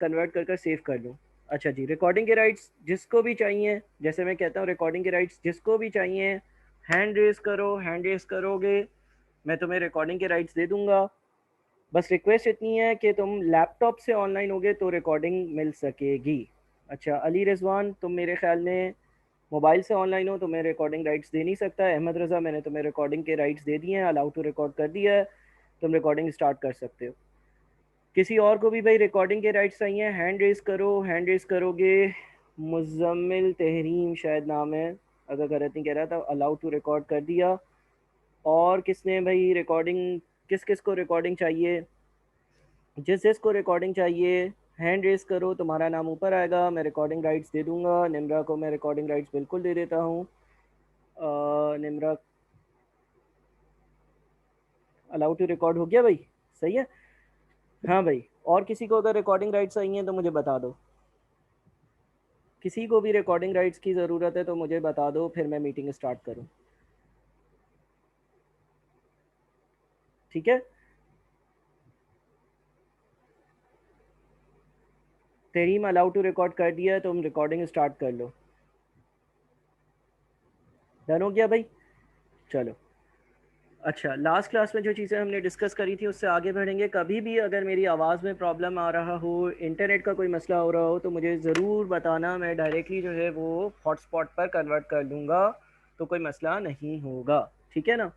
Convert कर save कर लूँ। अच्छा जी, रिकॉर्डिंग के राइट्स जिसको भी चाहिए, जैसे मैं कहता हूँ रिकॉर्डिंग के राइट्स जिसको भी चाहिए हैंड रेस करो, हैंड रेस करोगे मैं तुम्हें रिकॉर्डिंग के राइट्स दे दूंगा। बस रिक्वेस्ट इतनी है कि तुम लैपटॉप से ऑनलाइन होगे तो रिकॉर्डिंग मिल सकेगी। अच्छा अली रिजवान, तुम मेरे ख्याल में मोबाइल से ऑनलाइन हो तो मैं रिकॉर्डिंग राइट्स दे नहीं सकता। अहमद रज़ा, मैंने तुम्हें रिकॉर्डिंग के राइट्स दे दिए हैं, अलाउ टू रिकॉर्ड कर दिया है, तुम रिकॉर्डिंग स्टार्ट कर सकते हो। किसी और को भी भाई रिकॉर्डिंग के राइट्स चाहिए, हैंड रेस करो, हैंड रेस करोगे। मुजम्मिल तहरीम शायद नाम है, अगर गलत नहीं कह रहा था, अलाउ टू रिकॉर्ड कर दिया। और किसने भाई रिकॉर्डिंग, किस किस को रिकॉर्डिंग चाहिए? जिस जिस को रिकॉर्डिंग चाहिए हैंड रेस करो, तुम्हारा नाम ऊपर आएगा, मैं रिकॉर्डिंग राइट्स दे दूंगा। निम्रा को मैं रिकॉर्डिंग राइट्स बिल्कुल दे देता हूँ। निम्रा अलाउ टू रिकॉर्ड हो गया भाई, सही है। हाँ भाई, और किसी को अगर रिकॉर्डिंग राइट्स चाहिए तो मुझे बता दो। किसी को भी रिकॉर्डिंग राइट्स की ज़रूरत है तो मुझे बता दो, फिर मैं मीटिंग स्टार्ट करूँ। ठीक है, तेरीम अलाउ टू रिकॉर्ड कर दिया, तुम रिकॉर्डिंग स्टार्ट कर लो। डन हो गया भाई, चलो। अच्छा, लास्ट क्लास में जो चीज़ें हमने डिस्कस करी थी उससे आगे बढ़ेंगे। कभी भी अगर मेरी आवाज़ में प्रॉब्लम आ रहा हो, इंटरनेट का कोई मसला हो रहा हो तो मुझे ज़रूर बताना, मैं डायरेक्टली जो है वो हॉटस्पॉट पर कन्वर्ट कर दूँगा, तो कोई मसला नहीं होगा। ठीक है ना।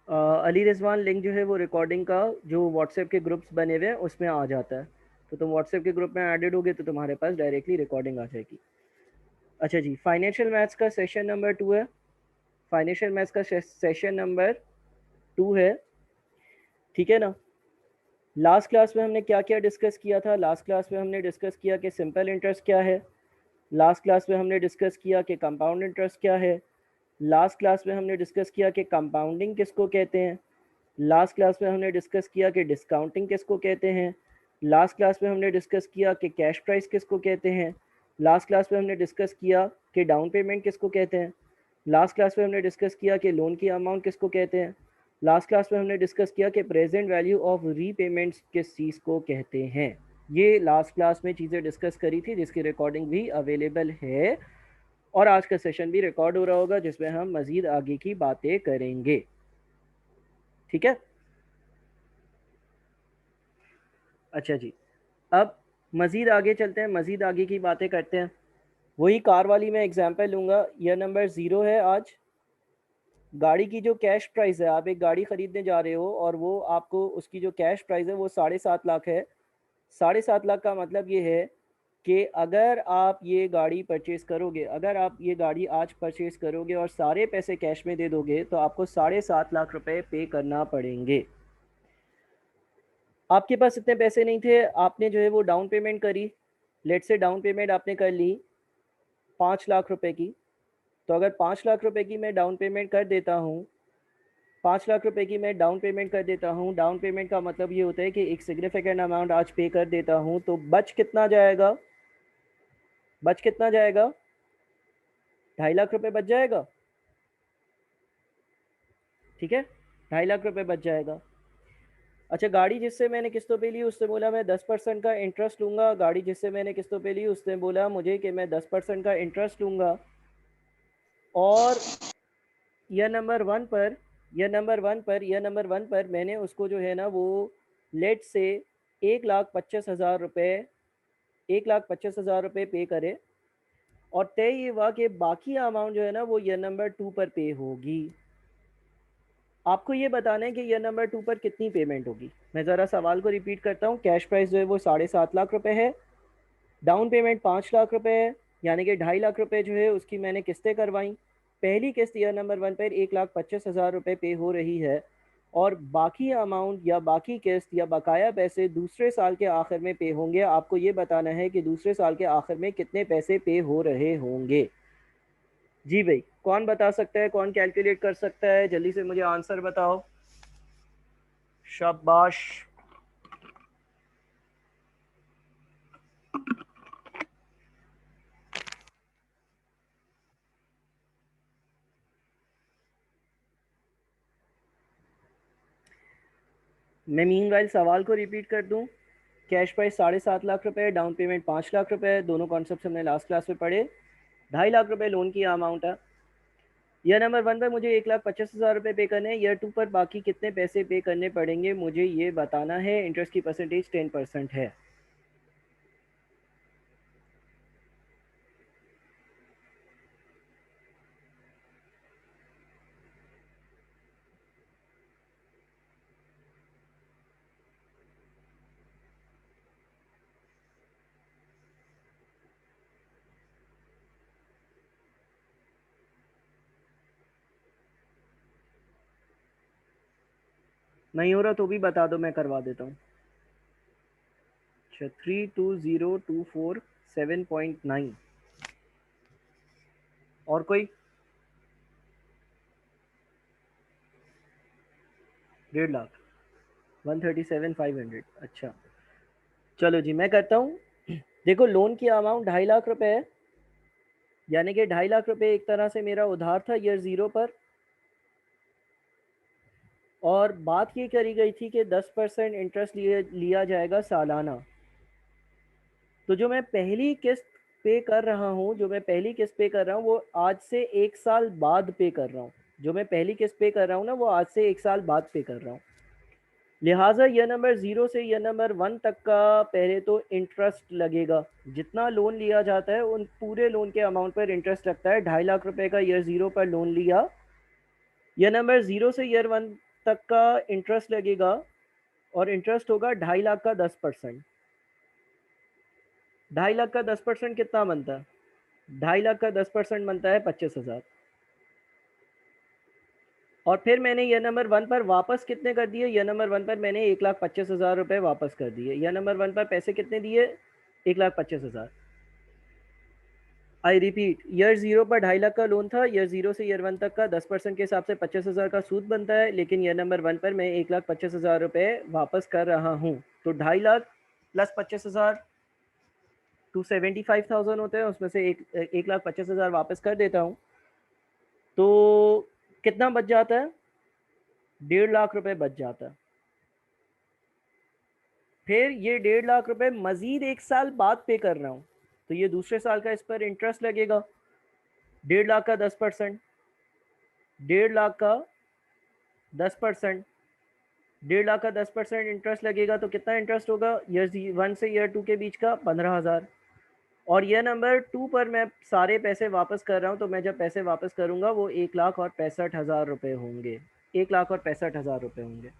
अली रिजवान, लिंक जो है वो रिकॉर्डिंग का जो व्हाट्सएप के ग्रुप्स बने हुए हैं उसमें आ जाता है, तो तुम व्हाट्सएप के ग्रुप में एडेड होगे तो तुम्हारे पास डायरेक्टली रिकॉर्डिंग आ जाएगी। अच्छा जी, फाइनेंशियल मैथ्स का सेशन नंबर 2 है। फाइनेंशियल मैथ्स का सेशन नंबर 2 है, ठीक है ना। लास्ट क्लास में हमने क्या क्या डिस्कस किया था? लास्ट क्लास में हमने डिस्कस किया कि सिंपल इंटरेस्ट क्या है। लास्ट क्लास में हमने डिस्कस किया कि कंपाउंड इंटरेस्ट क्या है। लास्ट क्लास में हमने डिस्कस किया कि कंपाउंडिंग किसको कहते हैं। लास्ट क्लास में हमने डिस्कस किया कि डिस्काउंटिंग किसको कहते हैं। लास्ट क्लास में हमने डिस्कस किया कि कैश प्राइस किसको कहते हैं। लास्ट क्लास में हमने डिस्कस किया कि डाउन पेमेंट किसको कहते हैं। लास्ट क्लास में हमने डिस्कस किया कि लोन की अमाउंट किसको कहते हैं। लास्ट क्लास में हमने डिस्कस किया कि प्रेजेंट वैल्यू ऑफ रीपेमेंट्स किस चीज़ को कहते हैं। ये लास्ट क्लास में चीज़ें डिस्कस करी थी जिसकी रिकॉर्डिंग भी अवेलेबल है, और आज का सेशन भी रिकॉर्ड हो रहा होगा जिसमें हम मज़ीद आगे की बातें करेंगे। ठीक है। अच्छा जी, अब मज़ीद आगे चलते हैं, मज़ीद आगे की बातें करते हैं। वही कार वाली मैं एग्जांपल लूँगा। यह नंबर 0 है। आज गाड़ी की जो कैश प्राइस है, आप एक गाड़ी ख़रीदने जा रहे हो और वो आपको उसकी जो कैश प्राइस है वो 7.5 लाख है। 7.5 लाख का मतलब ये है कि अगर आप ये गाड़ी परचेज़ करोगे, अगर आप ये गाड़ी आज परचेज़ करोगे और सारे पैसे कैश में दे दोगे तो आपको 7.5 लाख रुपए पे करना पड़ेंगे। आपके पास इतने पैसे नहीं थे, आपने जो है वो डाउन पेमेंट करी। लेट से डाउन पेमेंट आपने कर ली 5 लाख रुपए की। तो अगर 5 लाख रुपए की मैं डाउन पेमेंट कर देता हूँ, 5 लाख रुपए की मैं डाउन पेमेंट कर देता हूँ, डाउन पेमेंट का मतलब ये होता है कि एक सिग्निफिकेंट अमाउंट आज पे कर देता हूँ, तो बच कितना जाएगा? बच कितना जाएगा? 2.5 लाख रुपए बच जाएगा। ठीक है, 2.5 लाख रुपए बच जाएगा। अच्छा, गाड़ी जिससे मैंने किस्तों पे ली उससे बोला मैं 10% का इंटरेस्ट लूँगा। गाड़ी जिससे मैंने किस्तों पे ली उसने बोला मुझे कि मैं 10% का इंटरेस्ट लूँगा। और यह नंबर वन पर मैंने उसको जो है ना वो लेट से 1,25,000 रुपये 1,25,000 रुपये पे करे, और तय ये हुआ कि बाकी अमाउंट जो है ना वो यह नंबर 2 पर पे होगी। आपको ये बताना है कि यह नंबर 2 पर कितनी पेमेंट होगी। मैं ज़रा सवाल को रिपीट करता हूँ। कैश प्राइस जो है वो 7.5 लाख रुपए है, डाउन पेमेंट 5 लाख रुपए है, यानी कि 2.5 लाख रुपए जो है उसकी मैंने किस्तें करवाई। पहली किस्त ईयर नंबर 1 पर 1,25,000 रुपये पे हो रही है, और बाकी अमाउंट या बाकी किस्त या बकाया पैसे दूसरे साल के आखिर में पे होंगे। आपको ये बताना है कि दूसरे साल के आखिर में कितने पैसे पे हो रहे होंगे। जी भाई, कौन बता सकता है, कौन कैलकुलेट कर सकता है? जल्दी से मुझे आंसर बताओ। शाबाश। मैं मीनवाइल सवाल को रिपीट कर दूं। कैश प्राइस 7.5 लाख रुपए, डाउन पेमेंट 5 लाख रुपए, दोनों कॉन्सेप्ट हमने लास्ट क्लास में पढ़े। 2.5 लाख रुपए लोन की अमाउंट है। ईयर नंबर 1 पर मुझे 1,25,000 रुपये पे करने हैं। ईयर 2 पर बाकी कितने पैसे पे करने पड़ेंगे मुझे ये बताना है। इंटरेस्ट की परसेंटेज 10% है। नहीं हो रहा तो भी बता दो, मैं करवा देता हूँ। अच्छा, 320247.9। और कोई? 1.5 लाख, 137,500। अच्छा, चलो जी मैं करता हूँ। देखो, लोन की अमाउंट 2.5 लाख रुपए है, यानी कि 2.5 लाख रुपए एक तरह से मेरा उधार था ईयर 0 पर। और बात ये करी गई थी कि 10% इंटरेस्ट लिया जाएगा सालाना। तो जो मैं पहली किस्त पे कर रहा हूँ, वो आज से 1 साल बाद पे कर रहा हूँ। जो मैं पहली किस्त पे कर रहा हूँ ना, वो आज से 1 साल बाद पे कर रहा हूँ। लिहाजा ईयर नंबर 0 से ईयर नंबर 1 तक का पहले तो इंटरेस्ट लगेगा। जितना लोन लिया जाता है उन पूरे लोन के अमाउंट पर इंटरेस्ट लगता है। 2.5 लाख रुपए का ईयर 0 पर लोन लिया, ईयर नंबर 0 से ईयर 1 तक का इंटरेस्ट लगेगा। और इंटरेस्ट होगा 2.5 लाख का 10%। 2.5 लाख का 10% कितना बनता है? 2.5 लाख का 10% बनता है 25,000। और फिर मैंने ईयर नंबर 1 पर वापस कितने कर दिए? ईयर नंबर 1 पर मैंने 1,25,000 रुपये वापस कर दिए। ईयर नंबर 1 पर पैसे कितने दिए? 1,25,000। आई रिपीट, ईयर 0 पर 2.5 लाख का लोन था। ईयर 0 से ईयर 1 तक का 10% के हिसाब से 25,000 का सूद बनता है। लेकिन ईयर नंबर 1 पर मैं 1,25,000 रुपये वापस कर रहा हूँ। तो 2.5 लाख प्लस 25,000 275,000 होते हैं। उसमें से 1,25,000 वापस कर देता हूँ। तो कितना बच जाता है? 1.5 लाख रुपए बच जाता है। फिर ये 1.5 लाख रुपए मजीद 1 साल बाद पे कर रहा हूँ, तो ये दूसरे साल का इस पर इंटरेस्ट लगेगा। 1.5 लाख का 10%, 1.5 लाख का 10%, 1.5 लाख का 10% इंटरेस्ट लगेगा। तो कितना इंटरेस्ट होगा ईयर 1 से ईयर 2 के बीच का? 15,000। और ईयर नंबर 2 पर मैं सारे पैसे वापस कर रहा हूँ, तो मैं जब पैसे वापस करूँगा वो 1,65,000 रुपये होंगे। 1,65,000 रुपये होंगे।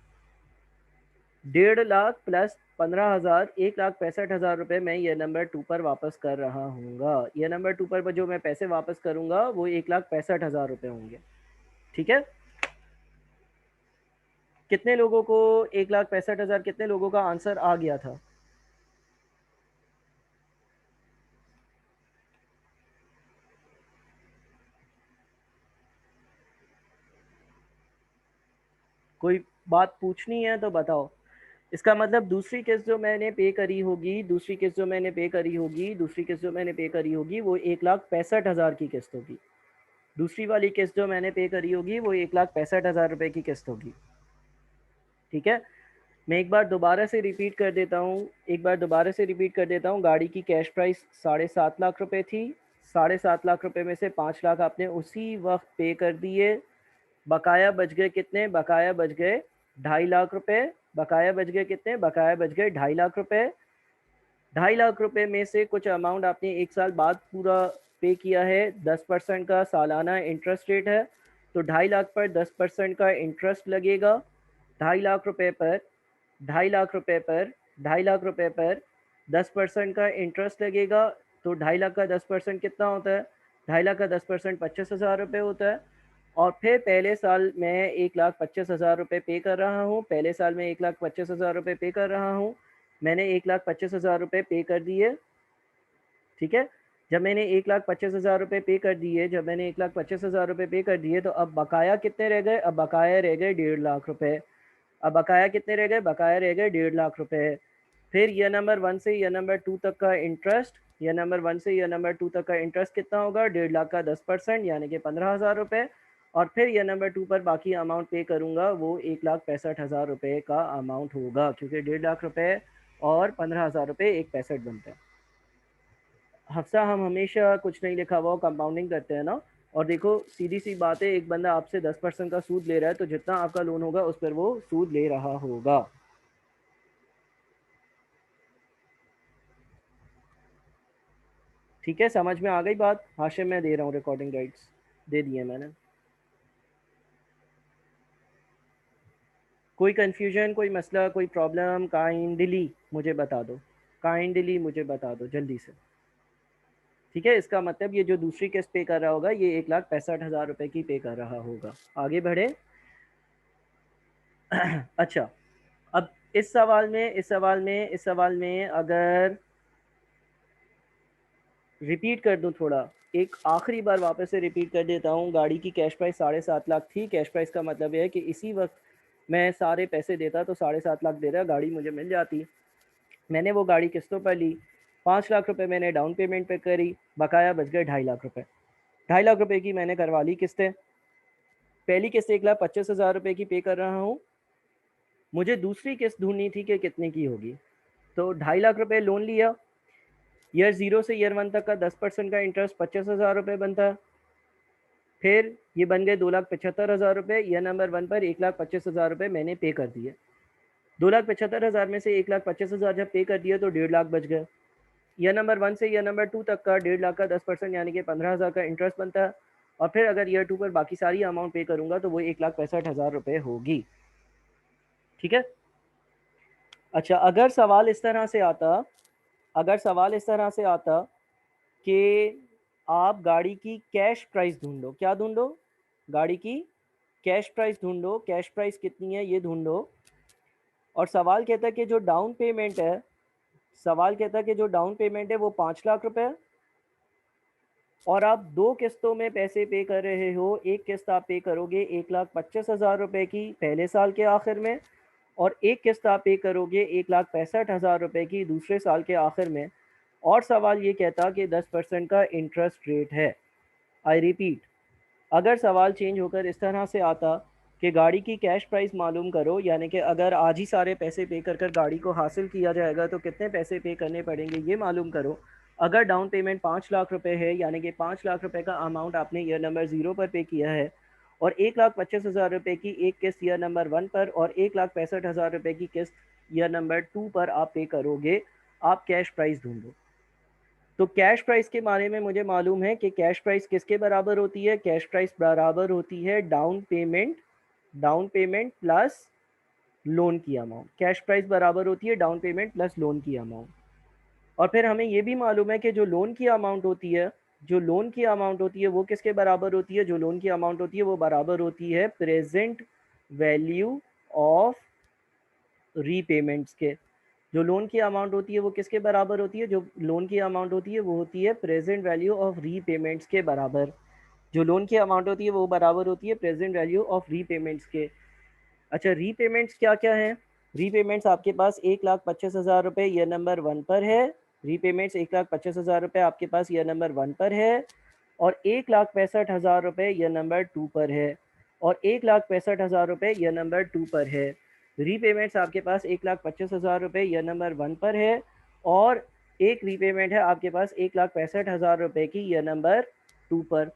1.5 लाख प्लस 15,000, 1,65,000 रुपये मैं ये नंबर 2 पर वापस कर रहा हूँ। ये नंबर 2 पर जो मैं पैसे वापस करूँगा वो 1,65,000 रुपये होंगे। ठीक है? कितने लोगों को 1,65,000, कितने लोगों का आंसर आ गया था? कोई बात पूछनी है तो बताओ। इसका मतलब दूसरी किस्त जो मैंने पे करी होगी, वो 1,65,000 की किस्त होगी। दूसरी वाली किस्त जो मैंने पे करी होगी वो 1,65,000 रुपये की किस्त होगी। ठीक है? मैं एक बार दोबारा से रिपीट कर देता हूँ। गाड़ी की कैश प्राइस 7.5 लाख रुपए थी। 7.5 लाख रुपए में से 5 लाख आपने उसी वक्त पे कर दिए। बकाया बच गए कितने? बकाया बच गए 2.5 लाख रुपए। बकाया बच गए कितने? बकाया बच गए 2.5 लाख रुपए। 2.5 लाख रुपए में से कुछ अमाउंट आपने 1 साल बाद पूरा पे किया है। 10% का सालाना इंटरेस्ट रेट है, तो 2.5 लाख पर 10% का इंटरेस्ट लगेगा। 2.5 लाख रुपए पर 10% का इंटरेस्ट लगेगा। तो 2.5 लाख का 10% कितना होता है? 2.5 लाख का 10% 25,000 रुपये होता है। और फिर पहले साल मैं 1,25,000 रुपये पे कर रहा हूँ। मैंने 1,25,000 रुपये पे कर दिए। ठीक है? जब मैंने 1,25,000 रुपये पे कर दिए तो अब बकाया कितने रह गए? अब बकाया रह गए 1.5 लाख रुपए। अब बकाया कितने रह गए? बकाया रह गए 1.5 लाख रुपए। फिर ईयर नंबर 1 से ईयर नंबर 2 तक का इंटरेस्ट, कितना होगा? 1.5 लाख का 10%, यानी कि 15,000 रुपये। और फिर ईयर नंबर 2 पर बाकी अमाउंट पे करूँगा, वो 1,65,000 रुपये का अमाउंट होगा, क्योंकि 1.5 लाख रुपये और 15,000 रुपये 1/65 बनता है। हफ्सा हम हमेशा कुछ नहीं लिखा हुआ कंपाउंडिंग करते हैं ना। और देखो सीधी सी बात है, एक बंदा आपसे 10% का सूद ले रहा है, तो जितना आपका लोन होगा उस पर वो सूद ले रहा होगा। ठीक है, समझ में आ गई बात? हाशिम मैं दे रहा हूँ रिकॉर्डिंग राइट्स, दे दिए मैंने। कोई कन्फ्यूजन, कोई मसला, कोई प्रॉब्लम, काइंडली मुझे बता दो, काइंडली मुझे बता दो जल्दी से। ठीक है, इसका मतलब ये जो दूसरी किस्त पे कर रहा होगा ये 1,65,000 रुपये की पे कर रहा होगा। आगे बढ़े। अच्छा, अब इस सवाल में अगर रिपीट कर दूं थोड़ा, एक आखिरी बार वापस से रिपीट कर देता हूँ। गाड़ी की कैश प्राइस 7.5 लाख थी। कैश प्राइस का मतलब है कि इसी वक्त मैं सारे पैसे देता तो 7.5 लाख दे रहा, गाड़ी मुझे मिल जाती। मैंने वो गाड़ी किस्तों पर ली, 5 लाख रुपए मैंने डाउन पेमेंट पे करी, बकाया बच गए 2.5 लाख रुपए। 2.5 लाख रुपए की मैंने करवा ली किस्तें। पहली किस्त 1,25,000 रुपये की पे कर रहा हूँ। मुझे दूसरी किस्त ढूंढनी थी कि कितने की होगी, तो 2.5 लाख रुपए लोन लिया। ईयर 0 से ईयर 1 तक का 10% का इंटरेस्ट 25,000 रुपये बनता है। फिर ये बन गए 2,75,000 रुपये। ईयर नंबर 1 पर 1,25,000 रुपये मैंने पे कर दिए। 2,75,000 में से 1,25,000 जब पे कर दिया तो 1.5 लाख बच गए। ईयर नंबर 1 से ईयर नंबर 2 तक का 1.5 लाख का 10% यानी कि 15,000 का इंटरेस्ट बनता है। और फिर अगर ईयर 2 पर बाकी सारी अमाउंट पे करूंगा तो वो 1,65,000 रुपये होगी। ठीक है। अच्छा, अगर सवाल इस तरह से आता कि आप गाड़ी की कैश प्राइस ढूंढो, क्या ढूंढो? गाड़ी की कैश प्राइस ढूंढो। कैश प्राइस कितनी है ये ढूंढो। और सवाल कहता है कि जो डाउन पेमेंट है वो 5 लाख रुपए है। और आप दो किस्तों में पैसे पे कर रहे हो। एक किस्त आप पे करोगे 1,25,000 रुपये की पहले साल के आखिर में, और एक किस्त आप पे करोगे 1,65,000 रुपये की दूसरे साल के आखिर में। और सवाल ये कहता कि 10% का इंटरेस्ट रेट है। आई रिपीट, अगर सवाल चेंज होकर इस तरह से आता कि गाड़ी की कैश प्राइस मालूम करो, यानी कि अगर आज ही सारे पैसे पे कर कर गाड़ी को हासिल किया जाएगा तो कितने पैसे पे करने पड़ेंगे ये मालूम करो। अगर डाउन पेमेंट 5 लाख रुपए है, यानी कि 5 लाख रुपए का अमाउंट आपने ईयर नंबर 0 पर पे किया है, और 1,25,000 रुपये की एक किस्त ईयर नंबर 1 पर और 1,65,000 रुपये की किस्त ईयर नंबर 2 पर आप पे करोगे, आप कैश प्राइस ढूंढो। तो कैश प्राइस के बारे में मुझे मालूम है कि कैश प्राइस किसके बराबर होती है। कैश प्राइस बराबर होती है डाउन पेमेंट प्लस लोन की अमाउंट। कैश प्राइस बराबर होती है डाउन पेमेंट प्लस लोन की अमाउंट। और फिर हमें ये भी मालूम है कि जो लोन की अमाउंट होती है वो किसके बराबर होती है। जो लोन की अमाउंट होती है वो बराबर होती है प्रेजेंट वैल्यू ऑफ रीपेमेंट्स के। जो लोन की अमाउंट होती है वो किसके बराबर होती है। जो लोन की अमाउंट होती है वो होती है प्रेजेंट वैल्यू ऑफ रीपेमेंट्स के बराबर। जो लोन की अमाउंट होती है वो बराबर होती है प्रेजेंट वैल्यू ऑफ रीपेमेंट्स के। अच्छा, रीपेमेंट्स क्या क्या है? रीपेमेंट्स आपके पास 1,25,000 रुपये ईयर नंबर 1 पर है। रीपेमेंट्स 1,25,000 रुपये आपके पास ईयर नंबर 1 पर है, और 1,65,000 रुपये ईयर नंबर 2 पर है, और 1,65,000 रुपये ईयर नंबर 2 पर है। रीपेमेंट्स आपके पास 1,25,000 रुपये ईयर नंबर 1 पर है, और एक रीपेमेंट है आपके पास 1,65,000 रुपये की ईयर नंबर 2 पर।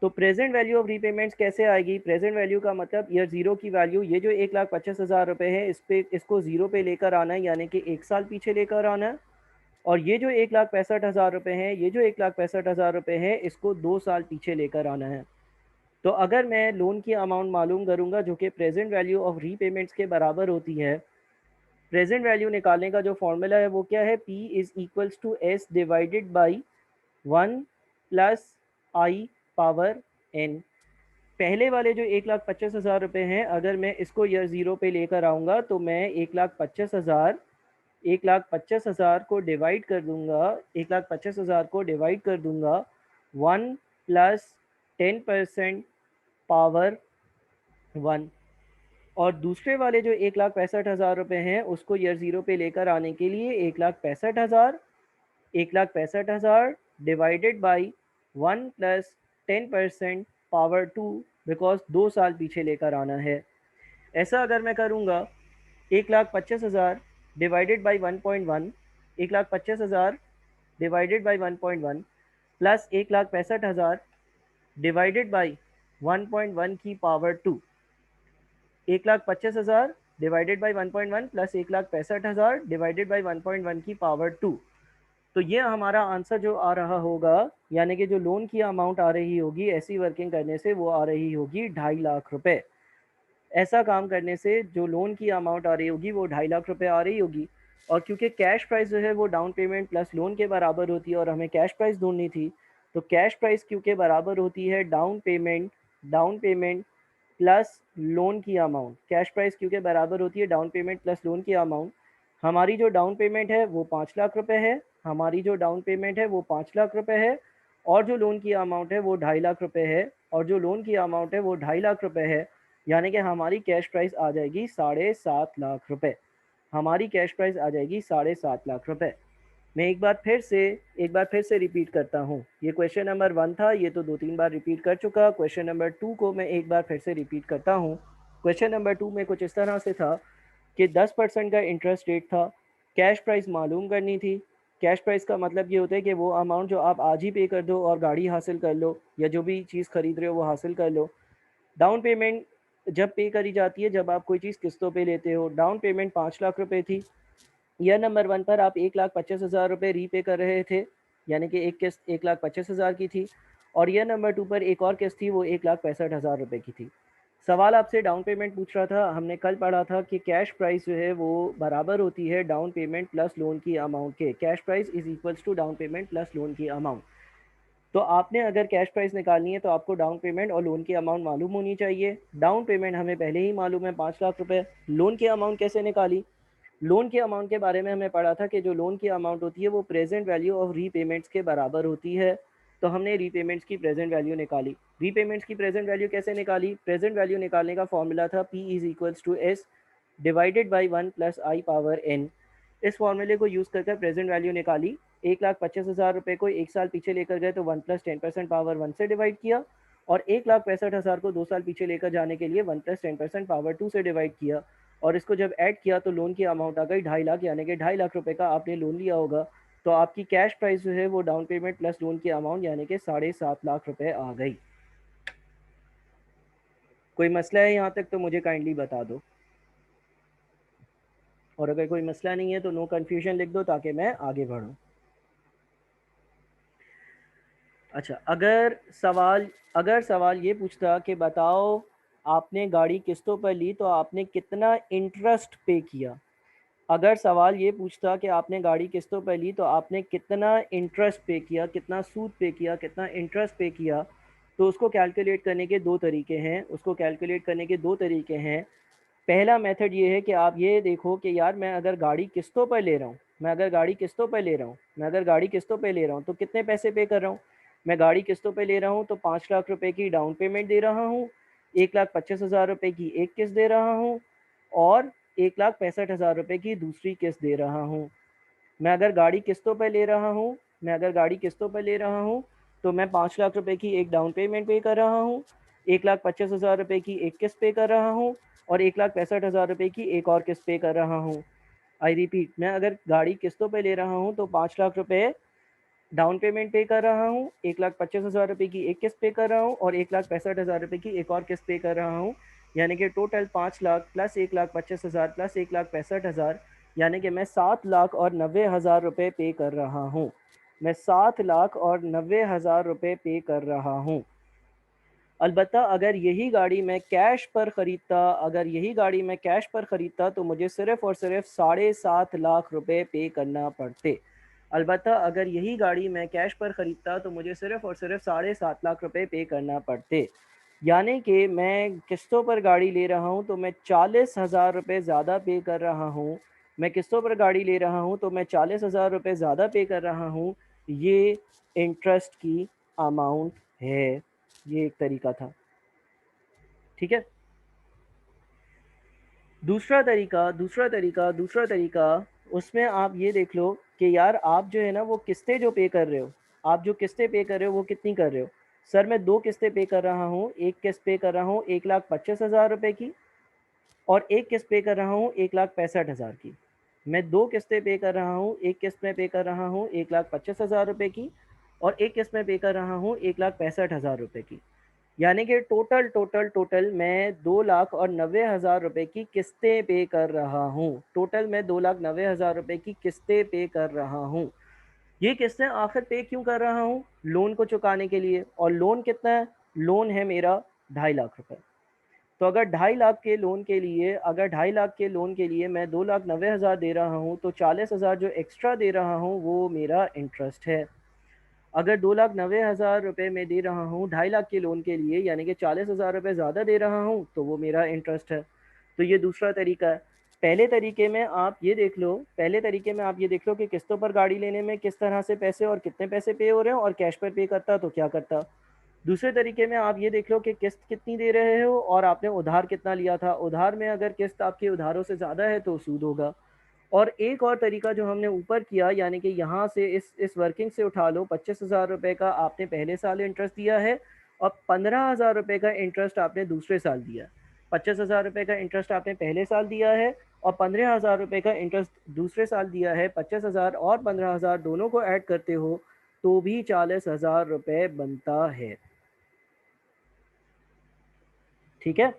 तो प्रेजेंट वैल्यू ऑफ रीपेमेंट्स कैसे आएगी? प्रेजेंट वैल्यू का मतलब ईयर 0 की वैल्यू, ये जो 1,25,000 रुपये है इसको 0 पे लेकर आना है, यानी कि 1 साल पीछे लेकर आना है। और ये जो 1,65,000 रुपये है, ये जो 1,65,000 रुपये है इसको 2 साल पीछे लेकर आना है। तो अगर मैं लोन की अमाउंट मालूम करूंगा जो कि प्रेजेंट वैल्यू ऑफ रीपेमेंट्स के बराबर होती है, प्रेजेंट वैल्यू निकालने का जो फॉर्मूला है वो क्या है? P is equals to S divided by 1 plus I power n। पहले वाले जो 1,25,000 रुपये हैं, अगर मैं इसको ईयर 0 पे लेकर आऊँगा तो मैं 1,25,000 को डिवाइड कर दूंगा, 1,25,000 को डिवाइड कर दूंगा 1 प्लस 10% पावर 1। और दूसरे वाले जो 1,65,000 रुपये हैं उसको ईयर 0 पे लेकर आने के लिए 1,65,000 divided by 1 plus 10% power 2 because 2 साल पीछे लेकर आना है। ऐसा अगर मैं करूँगा 1,25,000 divided by 1.1, 1,25,000 divided by 1.1 plus 1,65,000 divided by 1.1 की power 2, 1,25,000 divided by 1.1 plus 1,65,000 divided by 1.1 की पावर 2। तो ये हमारा आंसर जो आ रहा होगा, यानी कि जो लोन की अमाउंट आ रही होगी ऐसी वर्किंग करने से, वो आ रही होगी 2.5 लाख रुपए। ऐसा काम करने से जो लोन की अमाउंट आ रही होगी वो 2.5 लाख रुपए आ रही होगी। और क्योंकि कैश प्राइस जो है वो डाउन पेमेंट प्लस लोन के बराबर होती है और हमें कैश प्राइस ढूंढनी थी, तो कैश प्राइस क्योंकि बराबर होती है डाउन पेमेंट प्लस लोन की अमाउंट, कैश प्राइस क्योंकि बराबर होती है डाउन पेमेंट प्लस लोन की अमाउंट। हमारी जो डाउन पेमेंट है वो 5 लाख रुपए है, हमारी जो डाउन पेमेंट है वो 5 लाख रुपए है, और जो लोन की अमाउंट है वो 2.5 लाख रुपए है, और जो लोन की अमाउंट है वो 2.5 लाख रुपए है। यानी कि हमारी कैश प्राइस आ जाएगी 7.5 लाख रुपए। हमारी कैश प्राइस आ जाएगी 7.5 लाख रुपए। मैं एक बार फिर से रिपीट करता हूँ। ये क्वेश्चन नंबर 1 था, ये तो 2-3 बार रिपीट कर चुका। क्वेश्चन नंबर 2 को मैं एक बार फिर से रिपीट करता हूँ। क्वेश्चन नंबर 2 में कुछ इस तरह से था कि 10% का इंटरेस्ट रेट था, कैश प्राइस मालूम करनी थी। कैश प्राइस का मतलब ये होता है कि वो अमाउंट जो आप आज ही पे कर दो और गाड़ी हासिल कर लो, या जो भी चीज़ खरीद रहे हो वो हासिल कर लो। डाउन पेमेंट जब पे करी जाती है, जब आप कोई चीज़ किस्तों पे लेते हो। डाउन पेमेंट 5 लाख रुपए थी। ईयर नंबर 1 पर आप 1,25,000 रुपये रीपे कर रहे थे, यानी कि एक किस्त 1,25,000 की थी। और ईयर नंबर 2 पर एक और किस्त थी, वो 1,65,000 रुपये की थी। सवाल आपसे डाउन पेमेंट पूछ रहा था। हमने कल पढ़ा था कि कैश प्राइस जो है वो बराबर होती है डाउन पेमेंट प्लस लोन की अमाउंट के। Cash price is equals to down payment plus loan की अमाउंट। तो आपने अगर कैश प्राइस निकालनी है तो आपको डाउन पेमेंट और लोन की अमाउंट मालूम होनी चाहिए। डाउन पेमेंट हमें पहले ही मालूम है 5 लाख रुपए। लोन की अमाउंट कैसे निकाली? लोन के अमाउंट के बारे में हमें पढ़ा था कि जो लोन की अमाउंट होती है वो प्रेजेंट वैल्यू ऑफ रीपेमेंट्स के बराबर होती है। तो हमने रीपेमेंट्स की प्रेजेंट वैल्यू निकाली। रीपेमेंट्स की प्रेजेंट वैल्यू कैसे निकाली? प्रेजेंट वैल्यू निकालने का फॉर्मूला था P is equals to S divided by 1 plus I power n. इस फॉर्मूले को यूज़ करके प्रेजेंट वैल्यू निकाली। 1,25,000 रुपये को एक साल पीछे लेकर गए तो 1 प्लस 10% पावर 1 से डिवाइड किया, और 1,65,000 को 2 साल पीछे लेकर जाने के लिए 1 प्लस 10% पावर 2 से डिवाइड किया, और इसको जब ऐड किया तो लोन की अमाउंट आ गई 2.5 लाख। यानी कि 2.5 लाख रुपए का आपने लोन लिया होगा, तो आपकी कैश प्राइस जो है वो डाउन पेमेंट प्लस लोन की अमाउंट यानी कि 7.5 लाख रुपए आ गई। कोई मसला है यहाँ तक तो मुझे काइंडली बता दो, और अगर कोई मसला नहीं है तो नो कन्फ्यूजन लिख दो ताकि मैं आगे बढ़ूँ। अच्छा, अगर सवाल ये पूछता कि बताओ आपने गाड़ी किस्तों पर ली तो आपने कितना इंटरेस्ट पे किया। अगर सवाल ये पूछता कि आपने गाड़ी किस्तों पर ली तो आपने कितना इंटरेस्ट पे किया, कितना सूद पे किया, कितना इंटरेस्ट पे किया, तो उसको कैलकुलेट करने के दो तरीके हैं। पहला मेथड ये है कि आप ये देखो कि यार मैं अगर गाड़ी किस्तों पर ले रहा हूँ तो कितने पैसे पे कर रहा हूँ। मैं गाड़ी किस्तों पे ले रहा हूँ तो 5 लाख रुपए की डाउन पेमेंट दे रहा हूँ, 1,25,000 रुपये की एक किस्त दे रहा हूँ, और 1,65,000 रुपये की दूसरी किस्त दे रहा हूँ। मैं अगर गाड़ी किस्तों पर ले रहा हूँ तो मैं 5 लाख रुपए की एक डाउन पेमेंट पे कर रहा हूँ, 1,25,000 रुपये की एक किस्त पे कर रहा हूँ, और 1,65,000 रुपये की एक और किस्त पे कर रहा हूँ। आई रिपीट, मैं अगर गाड़ी किस्तों पे ले रहा हूँ तो 5 लाख रुपए डाउन पेमेंट पे कर रहा हूँ, 1,25,000 रुपये की एक किस्त पे कर रहा हूँ, और 1,65,000 रुपये की एक और किस्त पे कर रहा हूँ। यानी कि टोटल 5 लाख प्लस 1,25,000 प्लस 1,65,000, यानी कि मैं 7,90,000 रुपये पे कर रहा हूँ। मैं 7,90,000 रुपये पे कर रहा हूँ। अलबत्ता अगर यही गाड़ी मैं कैश पर ख़रीदता तो मुझे सिर्फ़ और सिर्फ 7.5 लाख रुपए पे करना पड़ते। अलबत्ता अगर यही गाड़ी मैं कैश पर ख़रीदता तो मुझे सिर्फ़ और सिर्फ 7.5 लाख रुपए पे करना पड़ते। यानी कि मैं किस्तों पर गाड़ी ले रहा हूँ तो मैं 40,000 रुपये ज़्यादा पे कर रहा हूँ। मैं किस्तों पर गाड़ी ले रहा हूँ तो मैं 40,000 रुपये ज़्यादा पे कर रहा हूँ। ये इंटरेस्ट की अमाउंट है। ये एक तरीका था, ठीक है। दूसरा तरीका उसमें आप ये देख लो कि यार आप जो है ना वो किस्तें जो पे कर रहे हो, वो कितनी कर रहे हो। सर मैं 2 किस्तें पे कर रहा हूँ, एक किस्त पे कर रहा हूँ 1,25,000 रुपये की, और एक किस्त पे कर रहा हूँ 1,65,000 की। मैं 2 किस्तें पे कर रहा हूँ, एक किस्त में पे कर रहा हूँ 1,25,000 रुपये की, और एक किस्त में पे कर रहा हूँ 1,65,000 रुपये की। यानी कि टोटल टोटल टोटल मैं 2,90,000 रुपये की किस्तें पे कर रहा हूँ। टोटल मैं 2,90,000 रुपये की किस्तें पे कर रहा हूँ। ये किस्तें आखिर पे क्यों कर रहा हूँ? लोन को चुकाने के लिए। और लोन कितना है? लोन है मेरा 2.5 लाख रुपए। तो अगर 2.5 लाख के लोन के लिए, मैं 2,90,000 दे रहा हूँ, तो 40,000 जो एक्स्ट्रा दे रहा हूँ वो मेरा इंटरेस्ट है। अगर 2,90,000 रुपये में दे रहा हूँ 2.5 लाख के लोन के लिए, यानी कि 40,000 रुपये ज़्यादा दे रहा हूँ, तो वो मेरा इंटरेस्ट है। तो ये दूसरा तरीका है। पहले तरीके में आप ये देख लो कि किस्तों पर गाड़ी लेने में किस तरह से पैसे और कितने पैसे पे हो रहे हैं, और कैश पर पे करता तो क्या करता। दूसरे तरीके में आप ये देख लो कि किस्त कितनी दे रहे हो और आपने उधार कितना लिया था। उधार में अगर किस्त आपके उधारों से ज़्यादा है तो सूद होगा। और एक और तरीका जो हमने ऊपर किया, यानी कि यहाँ से इस वर्किंग से उठा लो, 25,000 रुपये का आपने पहले साल इंटरेस्ट दिया है, और 15,000 रुपये का इंटरेस्ट आपने दूसरे साल दिया। 25,000 रुपये का इंटरेस्ट आपने पहले साल दिया है, और 15,000 रुपये का इंटरेस्ट दूसरे साल दिया है। 25,000 और 15,000 दोनों को ऐड करते हो तो भी 40,000 रुपये बनता है। ठीक है।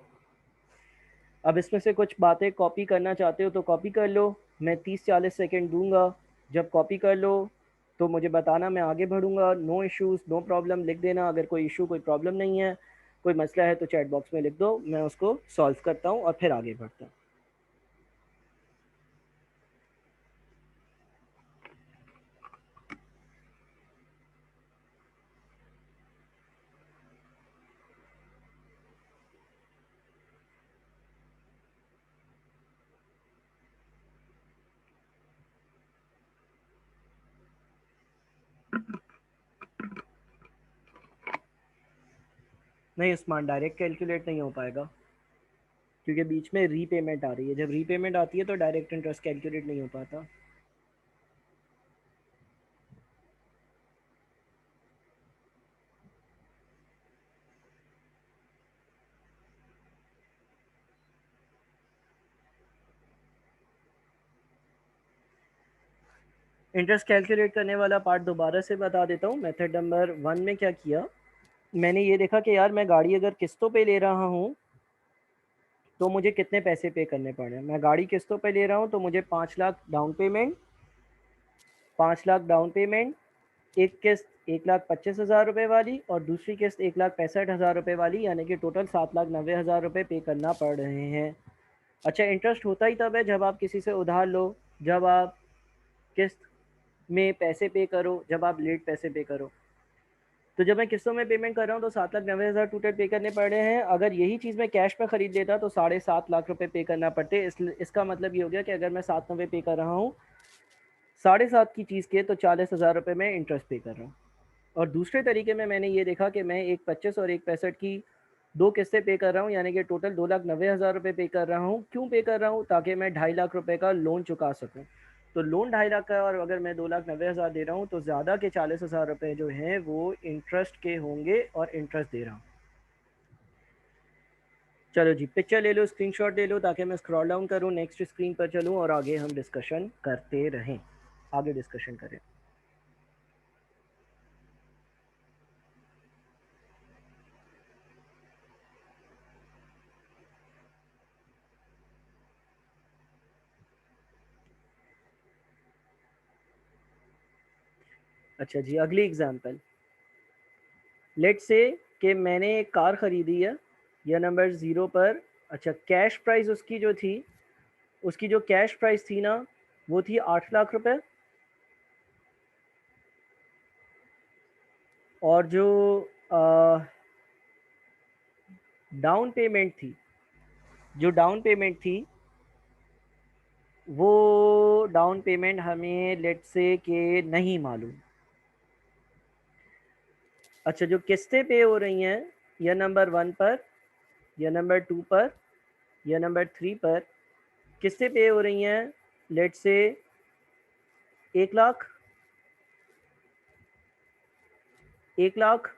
अब इसमें से कुछ बातें कॉपी करना चाहते हो तो कॉपी कर लो, मैं 30-40 सेकेंड दूंगा। जब कॉपी कर लो तो मुझे बताना, मैं आगे बढ़ूंगा। नो इश्यूज़, नो प्रॉब्लम, लिख देना। अगर कोई इशू, कोई प्रॉब्लम नहीं है, कोई मसला है तो चैट बॉक्स में लिख दो, मैं उसको सॉल्व करता हूँ और फिर आगे बढ़ता हूँ। नहीं उस्मान, डायरेक्ट कैलकुलेट नहीं हो पाएगा, क्योंकि बीच में रीपेमेंट आ रही है। जब रीपेमेंट आती है तो डायरेक्ट इंटरेस्ट कैलकुलेट नहीं हो पाता। इंटरेस्ट कैलकुलेट करने वाला पार्ट दोबारा से बता देता हूँ। मेथड नंबर 1 में क्या किया, मैंने ये देखा कि यार मैं गाड़ी अगर किस्तों पे ले रहा हूँ तो मुझे कितने पैसे पे करने पड़ रहे हैं। मैं गाड़ी किस्तों पे ले रहा हूँ तो मुझे 5 lakh down payment, 5 lakh down payment, एक किस्त 1,25,000 रुपये वाली, और दूसरी किस्त 1,65,000 रुपये वाली, यानी कि टोटल 7,90,000 रुपये पे करना पड़ रहे हैं। अच्छा, इंटरेस्ट होता ही तब है जब आप किसी से उधार लो, जब आप किस्त में पैसे पे करो, जब आप लेट पैसे पे करो। तो जब मैं किस्तों में पेमेंट कर रहा हूँ तो 7,90,000 टोटल पे करने पड़ रहे हैं। अगर यही चीज़ मैं कैश में ख़रीद लेता तो 7.5 लाख रुपए पे करना पड़ते। इसका मतलब ये हो गया कि अगर मैं 7,90 पे कर रहा हूँ 7.5 की चीज़ के, तो 40,000 रुपये में इंटरेस्ट पे कर रहा हूँ। और दूसरे तरीके में मैंने ये देखा कि मैं एक 25 और एक 65 की 2 किस्तें पे कर रहा हूँ, यानी कि टोटल 2,90,000 रुपये पे कर रहा हूँ। क्यों पे कर रहा हूँ? ताकि मैं 2.5 लाख रुपए का लोन चुका सकूँ। तो लोन 2.5 लाख का, और अगर मैं 2,90,000 दे रहा हूँ तो ज़्यादा के 40,000 रुपये जो हैं वो इंटरेस्ट के होंगे, और इंटरेस्ट दे रहा हूँ। चलो जी, पिक्चर ले लो, स्क्रीनशॉट ले लो, ताकि मैं स्क्रॉल डाउन करूँ, नेक्स्ट स्क्रीन पर चलूँ और आगे हम डिस्कशन करते रहें। आगे डिस्कशन करें। अच्छा जी, अगली एग्जांपल। लेट्स से कि मैंने एक कार ख़रीदी है, या नंबर 0 पर। अच्छा, कैश प्राइस उसकी जो थी, उसकी जो कैश प्राइस थी ना, वो थी 8 लाख रुपए। और जो डाउन पेमेंट थी, जो डाउन पेमेंट थी, वो डाउन पेमेंट हमें लेट्स से कि नहीं मालूम। अच्छा, जो किस्तें पे हो रही हैं, या नंबर 1 पर, या नंबर 2 पर, या नंबर 3 पर किस्तें पे हो रही हैं, लेट्स से 1 लाख, 1 लाख,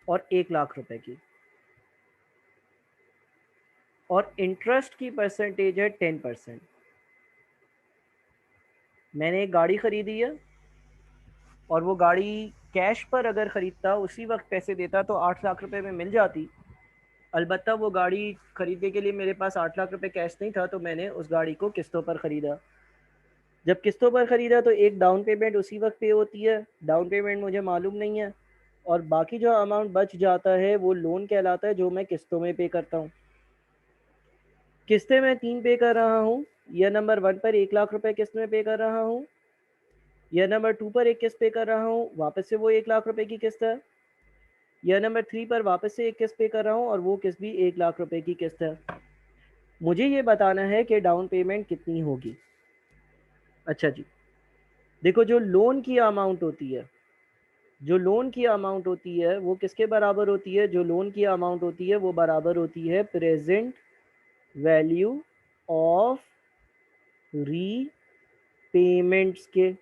और 1 लाख रुपए की, और इंटरेस्ट की परसेंटेज है 10%। मैंने एक गाड़ी खरीदी है और वो गाड़ी कैश पर अगर ख़रीदता, उसी वक्त पैसे देता, तो 8 लाख रुपए में मिल जाती। अलबत्ता वो गाड़ी खरीदने के लिए मेरे पास 8 लाख रुपए कैश नहीं था, तो मैंने उस गाड़ी को किस्तों पर ख़रीदा। जब किस्तों पर ख़रीदा तो एक डाउन पेमेंट उसी वक्त पे होती है, डाउन पेमेंट मुझे मालूम नहीं है, और बाकी जो अमाउंट बच जाता है वो लोन कहलाता है, जो मैं किस्तों में पे करता हूँ। किस्तें मैं 3 पे कर रहा हूँ। ईयर नंबर 1 पर 1 लाख रुपए किस्त में पे कर रहा हूँ। ईयर नंबर 2 पर एक किस्त पे कर रहा हूँ, वापस से वो 1 लाख रुपए की किस्त है। ईयर नंबर 3 पर वापस से एक किस्त पे कर रहा हूँ और वो किस्त भी 1 लाख रुपए की किस्त है। मुझे ये बताना है कि डाउन पेमेंट कितनी होगी। अच्छा जी, देखो जो लोन की अमाउंट होती है, जो लोन की अमाउंट होती है वो किसके बराबर होती है? जो लोन की अमाउंट होती है वो बराबर होती है प्रेजेंट वैल्यू ऑफ रीपेमेंट्स के।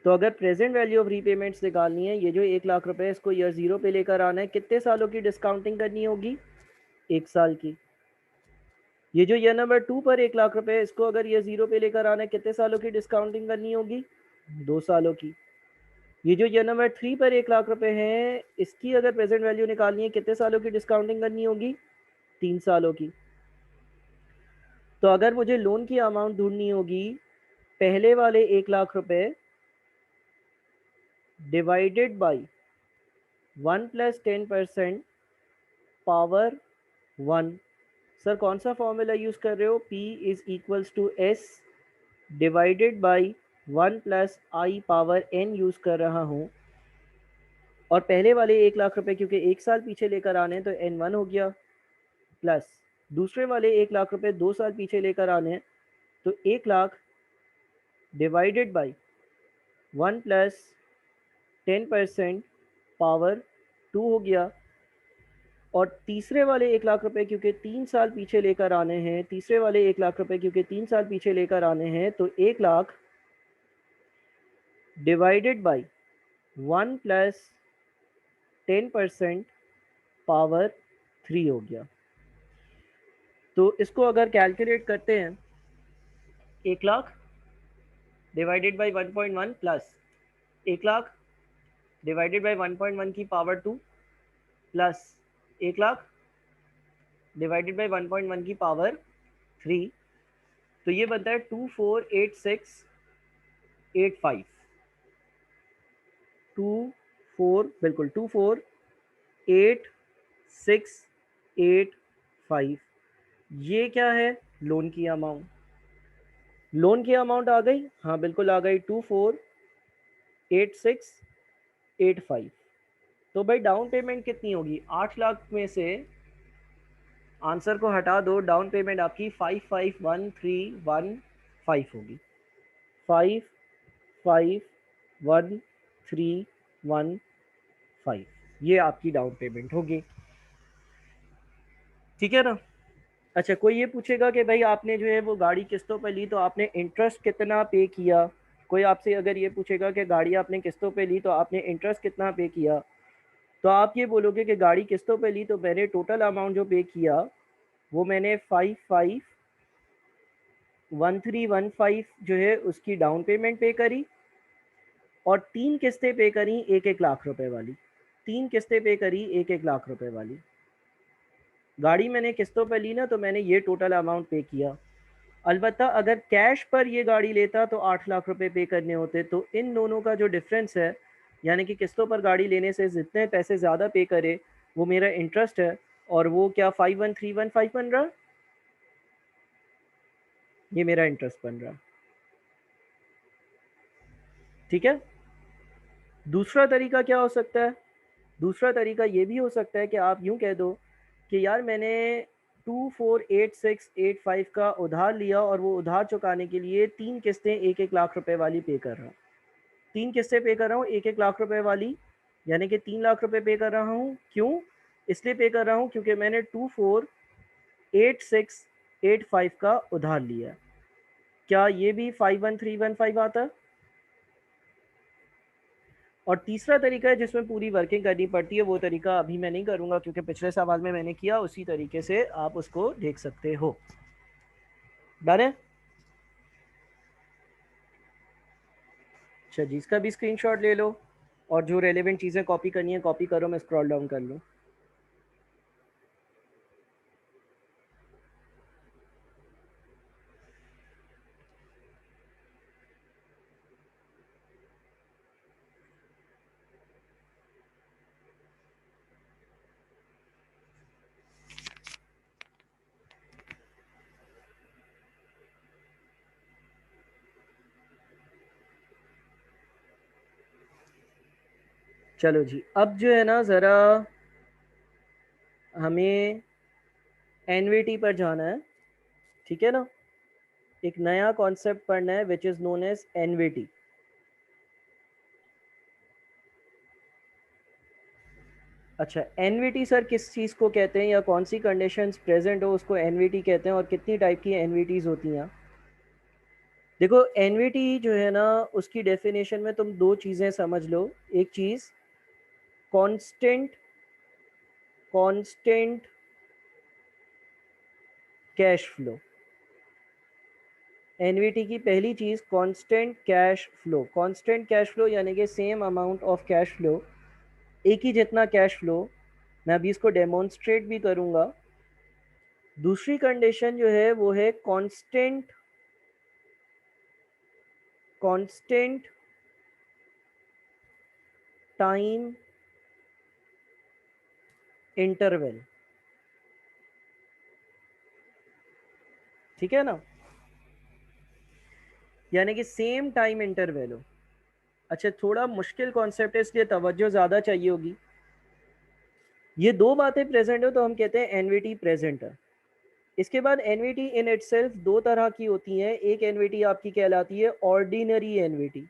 तो अगर प्रेजेंट वैल्यू ऑफ रीपेमेंट्स निकालनी है, ये जो 1 लाख रुपए है इसको ईयर 0 पे लेकर आना है, कितने सालों की डिस्काउंटिंग करनी होगी? 1 साल की। ये जो ईयर नंबर 2 पर 1 लाख रुपए है, इसको अगर ईयर 0 पे लेकर आना है, कितने सालों की डिस्काउंटिंग करनी होगी? 2 सालों की। ये जो ईयर नंबर 3 पर 1 लाख रुपए है, इसकी अगर प्रेजेंट वैल्यू निकालनी है, कितने सालों की डिस्काउंटिंग करनी होगी? 3 सालों की। तो अगर मुझे लोन की अमाउंट ढूंढनी होगी, पहले वाले 1 लाख रुपए डिवाइडेड बाई 1 + 10% पावर 1। सर कौन सा फॉर्मूला यूज़ कर रहे हो? P = S divided by 1 + I power n use कर रहा हूँ। और पहले वाले 1 लाख रुपए क्योंकि 1 साल पीछे लेकर आने हैं तो N1 हो गया, प्लस दूसरे वाले 1 लाख रुपए 2 साल पीछे लेकर आने हैं, तो 1 लाख डिवाइडेड बाई 1 + 10% पावर 2 हो गया। और तीसरे वाले 1 लाख रुपए क्योंकि 3 साल पीछे लेकर आने हैं, तीसरे वाले 1 लाख रुपए क्योंकि 3 साल पीछे लेकर आने हैं, तो 1 लाख डिवाइडेड बाई 1 + 10% पावर 3 हो गया। तो इसको अगर कैलकुलेट करते हैं, 1 lakh divided by 1.1 plus 1 lakh divided by 1.1 की power 2 plus 1 lakh divided by 1.1 की पावर 3, तो ये बनता है 248685। 24 बिल्कुल 248685। ये क्या है? लोन की अमाउंट। लोन की अमाउंट आ गई? हाँ बिल्कुल आ गई, 248685। तो भाई डाउन पेमेंट कितनी होगी? 8 लाख में से आंसर को हटा दो, डाउन पेमेंट आपकी 551315 होगी। 551315 ये आपकी डाउन पेमेंट होगी। ठीक है ना? अच्छा, कोई ये पूछेगा कि भाई आपने जो है वो गाड़ी किस्तों पर ली तो आपने इंटरेस्ट कितना पे किया? कोई आपसे अगर ये पूछेगा कि गाड़ी आपने किस्तों पे ली तो आपने इंटरेस्ट कितना पे किया, तो आप ये बोलोगे कि गाड़ी किस्तों पे ली तो मैंने टोटल अमाउंट जो पे किया वो मैंने 551315 जो है उसकी डाउन पेमेंट पे करी, और 3 किस्तें पे करी 1-1 लाख रुपए वाली। 3 किस्तें पे करी 1-1 लाख रुपए वाली। गाड़ी मैंने किस्तों पे ली ना, तो मैंने ये टोटल अमाउंट पे किया। अलबत्ता अगर कैश पर ये गाड़ी लेता तो 8 लाख रुपए पे करने होते। तो इन दोनों का जो डिफरेंस है, यानी कि किस्तों पर गाड़ी लेने से जितने पैसे ज़्यादा पे करे वो मेरा इंटरेस्ट है, और वो क्या 51315 बन रहा, ये मेरा इंटरेस्ट बन रहा। ठीक है। दूसरा तरीका क्या हो सकता है? दूसरा तरीका ये भी हो सकता है कि आप यूँ कह दो कि यार मैंने 248685 का उधार लिया और वो उधार चुकाने के लिए 3 किस्तें 1-1 लाख रुपए वाली पे कर रहा हूँ। 3 किस्तें पे कर रहा हूँ 1-1 लाख रुपए वाली, यानी कि 3 लाख रुपए पे कर रहा हूँ। क्यों? इसलिए पे कर रहा हूँ क्योंकि मैंने 248685 का उधार लिया। क्या ये भी 51315 आता? और तीसरा तरीका है जिसमें पूरी वर्किंग करनी पड़ती है, वो तरीका अभी मैं नहीं करूँगा क्योंकि पिछले सवाल में मैंने किया, उसी तरीके से आप उसको देख सकते हो। डन है? अच्छा जी, इसका भी स्क्रीनशॉट ले लो और जो रेलेवेंट चीज़ें कॉपी करनी है कॉपी करो, मैं स्क्रॉल डाउन कर लूँ। चलो जी, अब जो है ना ज़रा हमें एनवीटी पर जाना है, ठीक है ना। एक नया कॉन्सेप्ट पढ़ना है which is known as NVT. अच्छा, एनवीटी सर किस चीज़ को कहते हैं या कौन सी कंडीशंस प्रेजेंट हो उसको एनवीटी कहते हैं, और कितनी टाइप की एनवीटीज़ होती हैं? देखो, एनवीटी जो है ना उसकी डेफिनेशन में तुम दो चीज़ें समझ लो। एक चीज़ constant constant cash flow. NVT की पहली चीज़ constant cash flow. Constant cash flow यानी कि same amount of cash flow, एक ही जितना कैश फ्लो। मैं अभी इसको डेमोन्स्ट्रेट भी करूँगा। दूसरी कंडीशन जो है वो है कांस्टेंट कांस्टेंट टाइम इंटरवल। ठीक है ना, यानी कि सेम टाइम इंटरवल हो। अच्छा, थोड़ा मुश्किल कॉन्सेप्ट है इसलिए तवज्जो ज़्यादा चाहिए होगी। ये दो बातें प्रेजेंट हो तो हम कहते हैं एनवीटी प्रेजेंट है। इसके बाद एनवीटी इन इटसेल्फ दो तरह की होती है। एक एनवीटी आपकी कहलाती है ऑर्डिनरी एनवीटी,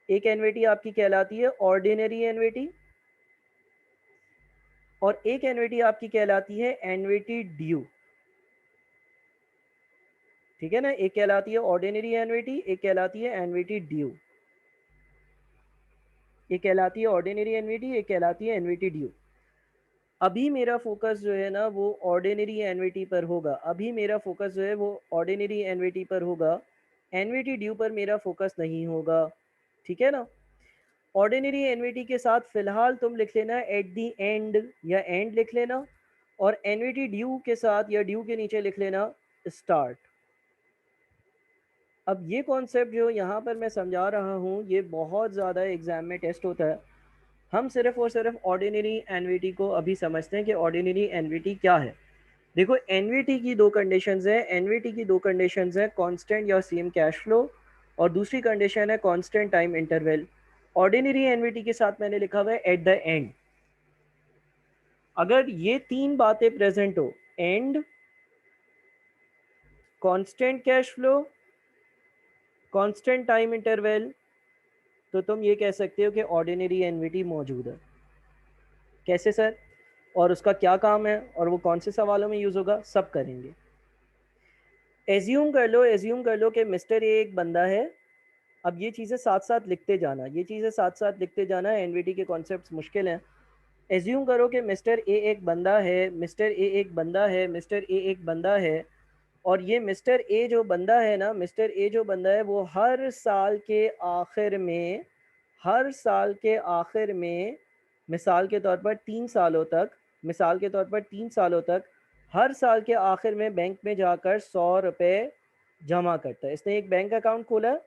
एक एनवीटी आपकी कहलाती है ऑर्डिनरी एनवीटी, और एक एनवीटी आपकी कहलाती है एनवीटी ड्यू। ठीक है ना, एक कहलाती है ऑर्डिनरी एनवीटी, एक कहलाती है एनवीटी ड्यू। एक कहलाती है ऑर्डिनरी एनवीटी, एक कहलाती है एनवीटी ड्यू। अभी मेरा फोकस जो है ना वो ऑर्डिनरी एनवीटी पर होगा। अभी मेरा फोकस जो है वो ऑर्डिनरी एनवीटी पर होगा, एनवीटी ड्यू पर मेरा फोकस नहीं होगा। ठीक है ना। ऑर्डिनरी एनवीटी के साथ फिलहाल तुम लिख लेना एट दी एंड या एंड लिख लेना, और एनवीटी ड्यू के साथ या ड्यू के नीचे लिख लेना स्टार्ट। अब ये कॉन्सेप्ट जो यहाँ पर मैं समझा रहा हूँ ये बहुत ज़्यादा एग्जाम में टेस्ट होता है। हम सिर्फ और सिर्फ ऑर्डिनरी एनवीटी को अभी समझते हैं कि ऑर्डिनरी एनवीटी क्या है। देखो, एनवीटी की दो कंडीशंस है, एनवीटी की दो कंडीशंस है, कांस्टेंट या सेम कैश फ्लो, और दूसरी कंडीशन है constant time interval. Ordinary NVT के साथ मैंने लिखा हुआ है एट द एंड। अगर ये तीन बातें प्रेजेंट हो, and, constant cash flow, constant time interval, तो तुम ये कह सकते हो कि ऑर्डिनरी एनवीटी मौजूद है। कैसे सर, और उसका क्या काम है, और वो कौन से सवालों में यूज़ होगा, सब करेंगे। एज्यूम कर लो कि मिस्टर ए एक बंदा है। अब ये चीज़ें साथ साथ लिखते जाना, ये चीज़ें साथ साथ लिखते जाना, एनवीटी के कॉन्सेप्ट्स मुश्किल हैं। एज्यूम करो कि मिस्टर ए एक बंदा है, मिस्टर ए एक बंदा है, मिस्टर ए एक बंदा है, और ये मिस्टर ए जो बंदा है ना, मिस्टर ए जो बंदा है वो हर साल के आखिर में, हर साल के आखिर में, मिसाल के तौर पर 3 सालों तक, मिसाल के तौर पर 3 सालों तक, हर साल के आखिर में बैंक में जाकर 100 रुपये जमा करता है। इसने एक बैंक अकाउंट खोला है,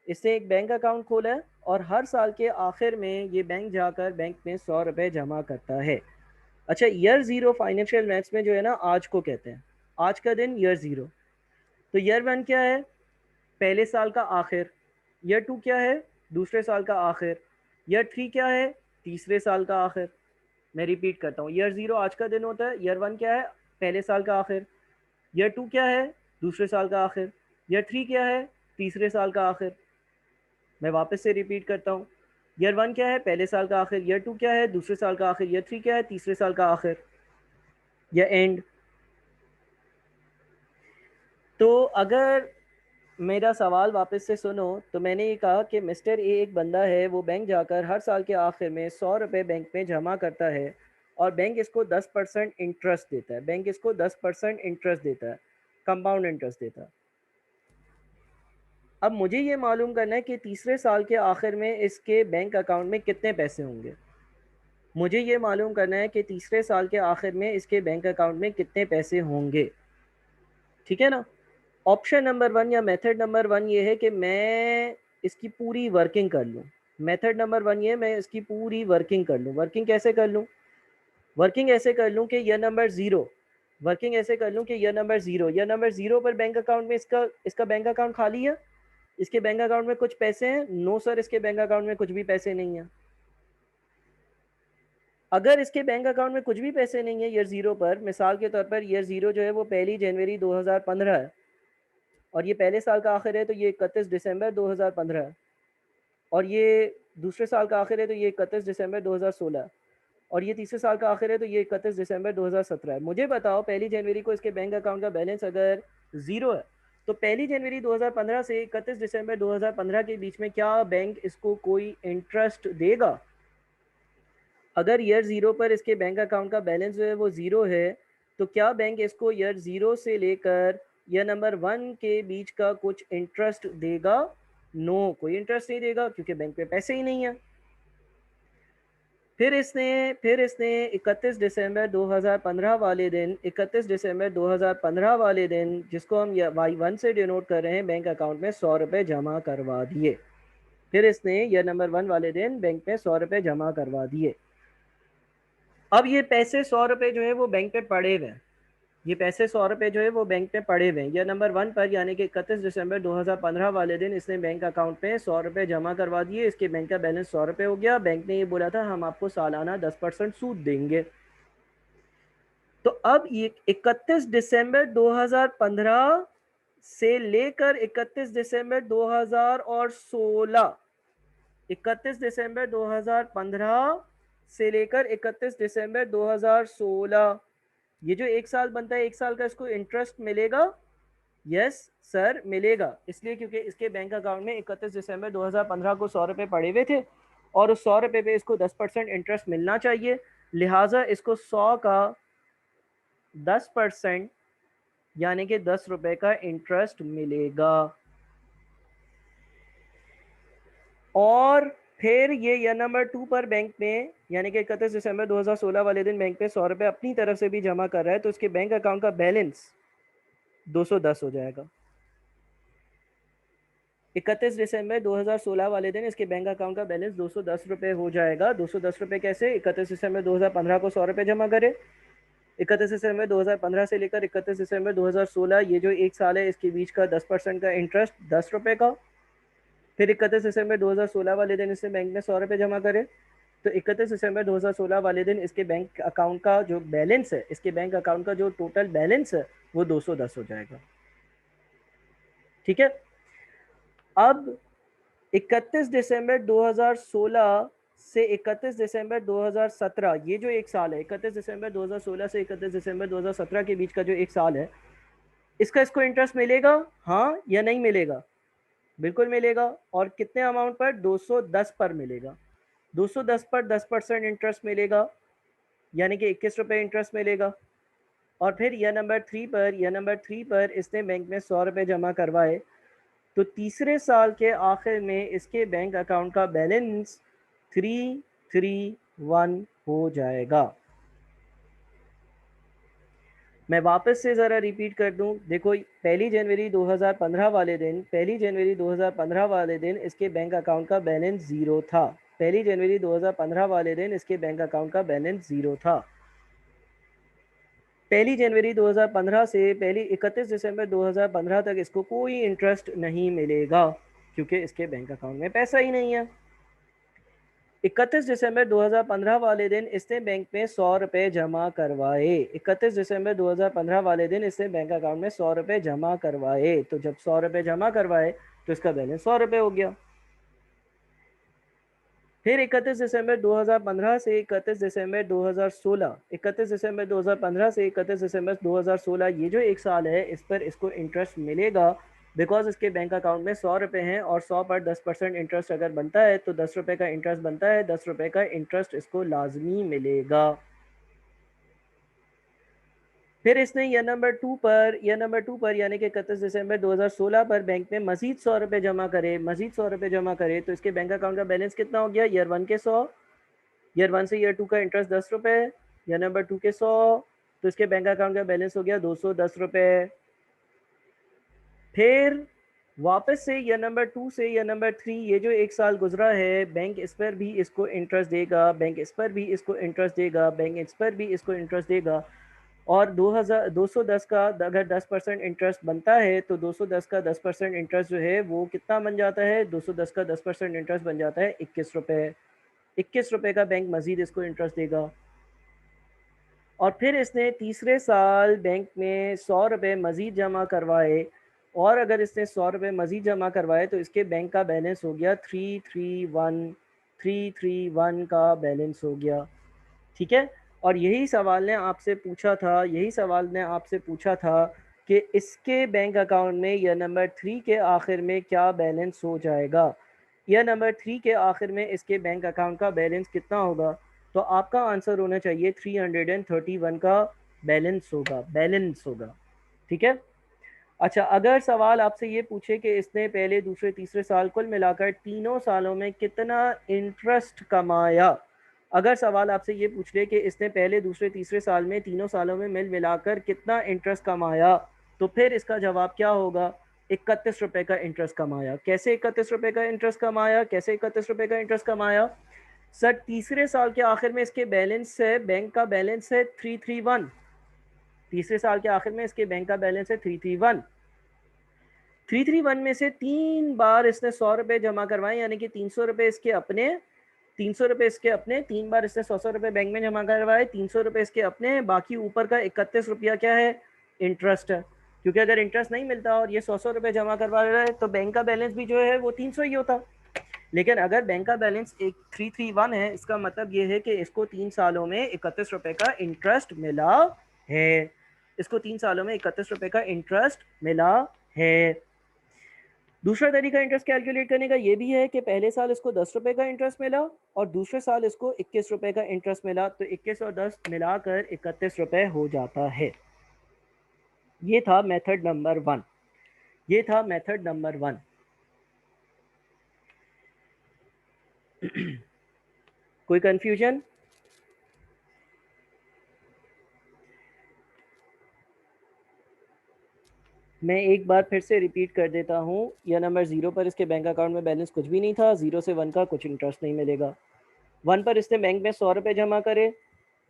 इसने एक बैंक अकाउंट खोला है, और हर साल के आखिर में ये बैंक जाकर बैंक में 100 रुपये जमा करता है। अच्छा, ईयर ज़ीरो फाइनेंशियल मैथ्स में जो है ना आज को कहते हैं, आज का दिन ईयर ज़ीरो। तो ईयर वन क्या है, पहले साल का आखिर। ईयर टू क्या है, दूसरे साल का आखिर। ईयर थ्री क्या है, तीसरे साल का आखिर। मैं रिपीट करता हूँ, ईयर ज़ीरो आज का दिन होता है, ईयर वन क्या है, पहले साल का आखिर। ईयर टू क्या है, दूसरे साल का आखिर। ईयर थ्री क्या है, तीसरे साल का आखिर। मैं वापस से रिपीट करता हूँ, ईयर वन क्या है, पहले साल का आखिर। ईयर टू क्या है, दूसरे साल का आखिर। ईयर थ्री क्या है, तीसरे साल का आखिर या एंड। तो अगर मेरा सवाल वापस से सुनो। तो मैंने ये कहा कि मिस्टर ए एक बंदा है, वो बैंक जाकर हर साल के आखिर में 100 रुपये बैंक में जमा करता है और बैंक इसको 10% इंटरेस्ट देता है। बैंक इसको 10% इंटरेस्ट देता है, कंपाउंड इंटरेस्ट देता है। अब मुझे ये मालूम करना है कि तीसरे साल के आखिर में इसके बैंक अकाउंट में कितने पैसे होंगे। मुझे ये मालूम करना है कि तीसरे साल के आखिर में इसके बैंक अकाउंट में कितने पैसे होंगे। ठीक है ना। ऑप्शन नंबर 1 या मेथड नंबर 1 ये है कि मैं इसकी पूरी वर्किंग कर लूँ। मेथड नंबर 1 ये मैं इसकी पूरी वर्किंग कर लूँ। वर्किंग कैसे कर लूँ? वर्किंग ऐसे कर लूँ कि यह नंबर ज़ीरो, वर्किंग ऐसे कर लूँ कि यह नंबर ज़ीरो पर बैंक अकाउंट में इसका इसका बैंक अकाउंट खाली है। इसके बैंक अकाउंट में कुछ पैसे हैं? नो सर, इसके बैंक अकाउंट में कुछ भी पैसे नहीं है। अगर इसके बैंक अकाउंट में कुछ भी पैसे नहीं है ईयर ज़ीरो पर, मिसाल के तौर पर ईयर ज़ीरो जो है वो 1 जनवरी 2015 है और ये पहले साल का आखिर है, तो ये 31 दिसंबर 2015 है। और ये दूसरे साल का आखिर है, तो ये 31 दिसंबर 2016। और ये तीसरे साल का आखिर है, तो ये 31 दिसंबर 2017 है। मुझे बताओ 1 जनवरी को इसके बैंक अकाउंट का बैलेंस अगर ज़ीरो है, तो 1 जनवरी 2015 से 31 दिसंबर 2015 के बीच में क्या बैंक इसको कोई इंटरेस्ट देगा? अगर ईयर ज़ीरो पर इसके बैंक अकाउंट का बैलेंस जो है वो ज़ीरो है, तो क्या बैंक इसको ईयर ज़ीरो से लेकर ईयर नंबर 1 के बीच का कुछ इंटरेस्ट देगा? नो, कोई इंटरेस्ट नहीं देगा, क्योंकि बैंक पे पैसे ही नहीं है। फिर इसने 31 दिसंबर 2015 वाले दिन, 31 दिसंबर 2015 वाले दिन, जिसको हम Y1 से डिनोट कर रहे हैं, बैंक अकाउंट में 100 रुपये जमा करवा दिए। फिर इसने ईयर नंबर 1 वाले दिन बैंक में 100 रुपये जमा करवा दिए। अब ये पैसे 100 रुपये जो है वो बैंक पे पड़े हुए हैं। ये पैसे 100 रुपये जो है वो बैंक पे पड़े हुए हैं। ये नंबर 1 पर यानी कि 31 दिसंबर 2015 वाले दिन इसने बैंक अकाउंट पे 100 रुपये जमा करवा दिए। इसके बैंक का बैलेंस 100 रुपये हो गया। बैंक ने ये बोला था हम आपको सालाना 10% सूद देंगे। तो अब ये 31 दिसंबर 2015 से लेकर 31 दिसंबर 2016, 31 दिसंबर 2015 से लेकर 31 दिसंबर 2016, ये जो एक साल बनता है, एक साल का इसको इंटरेस्ट मिलेगा? यस सर मिलेगा। इसलिए क्योंकि इसके बैंक अकाउंट में 31 दिसंबर 2015 को 100 रुपये पड़े हुए थे और उस 100 रुपये पे इसको 10% इंटरेस्ट मिलना चाहिए, लिहाजा इसको 100 का 10% यानी कि 10 रुपये का इंटरेस्ट मिलेगा। और फिर ये ईयर नंबर 2 पर बैंक में यानी कि 31 दिसंबर 2016 वाले दिन बैंक पे 100 रुपये अपनी तरफ से भी जमा कर रहा है, तो इसके बैंक अकाउंट का बैलेंस 210 हो जाएगा। 31 दिसंबर 2016 वाले दिन इसके बैंक अकाउंट का बैलेंस 210 रुपये हो जाएगा। 210 रुपये कैसे? 31 दिसंबर 2015 को 100 रुपये जमा करे, 31 दिसंबर 2015 से लेकर 31 दिसंबर 2016 ये जो एक साल है, इसके बीच का 10% का इंटरेस्ट 10 रुपये का। फिर 31 दिसंबर 2016 वाले दिन इसने बैंक में 100 रुपये जमा करे, तो 31 दिसंबर 2016 वाले दिन इसके बैंक अकाउंट का जो बैलेंस है, इसके बैंक अकाउंट का जो टोटल बैलेंस है वो 210 हो जाएगा। ठीक है। अब 31 दिसंबर 2016 से 31 दिसंबर 2017 ये जो एक साल है, 31 दिसंबर 2016 से 31 दिसंबर 2017 के बीच का जो एक साल है, इसका इसको इंटरेस्ट मिलेगा हाँ या नहीं मिलेगा? बिल्कुल मिलेगा। और कितने अमाउंट पर? 210 पर मिलेगा। 210 पर 10% इंटरेस्ट मिलेगा, यानी कि 21 रुपये इंटरेस्ट मिलेगा। और फिर ईयर नंबर 3 पर इसने बैंक में 100 रुपये जमा करवाए, तो तीसरे साल के आखिर में इसके बैंक अकाउंट का बैलेंस 331 हो जाएगा। मैं वापस से ज़रा रिपीट कर दूं, देखो 1 जनवरी 2015 वाले दिन, 1 जनवरी 2015 वाले दिन इसके बैंक अकाउंट का बैलेंस ज़ीरो था। 1 जनवरी 2015 वाले दिन इसके बैंक अकाउंट का बैलेंस ज़ीरो था। 1 जनवरी 2015 से 31 दिसंबर 2015 तक इसको कोई इंटरेस्ट नहीं मिलेगा, क्योंकि इसके बैंक अकाउंट में पैसा ही नहीं है। 31 दिसंबर 2015 वाले दिन इसने बैंक में 100 रुपये जमा करवाए। 31 दिसंबर 2015 वाले दिन इसने बैंक अकाउंट में 100 रुपये जमा करवाए, तो जब 100 रुपये जमा करवाए तो इसका बैलेंस 100 रुपये हो गया। फिर 31 दिसंबर 2015 से 31 दिसंबर 2016, 31 दिसंबर 2015 से 31 दिसंबर 2016 ये जो एक साल है, इस पर इसको इंटरेस्ट मिलेगा बिकॉज इसके बैंक अकाउंट में 100 रुपये हैं और 100 पर 10% इंटरेस्ट अगर बनता है तो 10 रुपये का इंटरेस्ट बनता है, 10 रुपये का इंटरेस्ट इसको लाजमी मिलेगा। फिर इसने ईयर नंबर 2 पर यानी कि 31 दिसंबर 2016 पर बैंक में मजीद 100 रुपये जमा करे तो इसके बैंक अकाउंट का बैलेंस कितना हो गया? ईयर 1 के 100, ईयर 1 से ईयर 2 का इंटरेस्ट 10 रुपये, ईयर नंबर 2 के 100, तो इसके बैंक अकाउंट का बैलेंस हो गया 210 रुपये। फिर वापस से ईयर नंबर 2 से ईयर नंबर 3, ये जो एक साल गुजरा है, बैंक इस पर भी इसको इंटरेस्ट देगा, बैंक इस पर भी इसको इंटरेस्ट देगा, बैंक इस पर भी इसको इंटरेस्ट देगा। और 210 का अगर 10% इंटरेस्ट बनता है तो 210 का 10% इंटरेस्ट जो है वो कितना बन जाता है? 210 का 10% इंटरेस्ट बन जाता है 21 रुपये। 21 रुपये का बैंक मजीद इसको इंटरेस्ट देगा। और फिर इसने तीसरे साल बैंक में 100 रुपये मजीद जमा करवाए, और अगर इसने 100 रुपये मजीद जमा करवाए तो इसके बैंक का बैलेंस हो गया 331 का बैलेंस हो गया। ठीक है। और यही सवाल ने आपसे पूछा था कि इसके बैंक अकाउंट में ईयर नंबर 3 के आखिर में क्या बैलेंस हो जाएगा। ईयर नंबर 3 के आखिर में इसके बैंक अकाउंट का बैलेंस कितना होगा? तो आपका आंसर होना चाहिए 331 का बैलेंस होगा। ठीक है। अच्छा, अगर सवाल आपसे ये पूछे कि इसने पहले दूसरे तीसरे साल कुल मिलाकर तीनों सालों में कितना इंटरेस्ट कमाया, अगर सवाल आपसे ये पूछ ले कि इसने पहले दूसरे तीसरे साल में तीनों सालों में मिल मिलाकर कितना इंटरेस्ट कमाया, तो फिर इसका जवाब क्या होगा? 31 रुपये का इंटरेस्ट कमाया। कैसे 31 रुपये का इंटरेस्ट कमाया? सर, तीसरे साल के आखिर में इसके बैलेंस है, बैंक का बैलेंस है 331। तीसरे साल के आखिर में इसके बैंक का बैलेंस है 331 में से 3 बार इसने 100 रुपये जमा करवाए, यानी कि 300 रुपये इसके अपने, 3 बार इसने 100 रुपये बैंक में जमा करवाए, 300 रुपये इसके अपने, बाकी ऊपर का 31 रुपया क्या है? इंटरेस्ट है। क्योंकि अगर इंटरेस्ट नहीं मिलता और ये 100 रुपये जमा करवा रहा है तो बैंक का बैलेंस भी जो है वो 300 ही होता। लेकिन अगर बैंक का बैलेंस 331 है, इसका मतलब ये है कि इसको 3 सालों में 31 रुपये का इंटरेस्ट मिला है। इसको 3 सालों में 31 रुपये का इंटरेस्ट मिला है। दूसरा तरीका इंटरेस्ट कैलकुलेट करने का ये भी है कि पहले साल इसको 10 रुपये का इंटरेस्ट मिला और दूसरे साल इसको 21 रुपये का इंटरेस्ट मिला, तो 21 और 10 मिलाकर 31 रुपये हो जाता है। ये था मेथड नंबर 1। कोई कंफ्यूजन? मैं एक बार फिर से रिपीट कर देता हूँ। यह नंबर 0 पर इसके बैंक अकाउंट में बैलेंस कुछ भी नहीं था, 0 से 1 का कुछ इंटरेस्ट नहीं मिलेगा। 1 पर इसने बैंक में 100 रुपये जमा करे,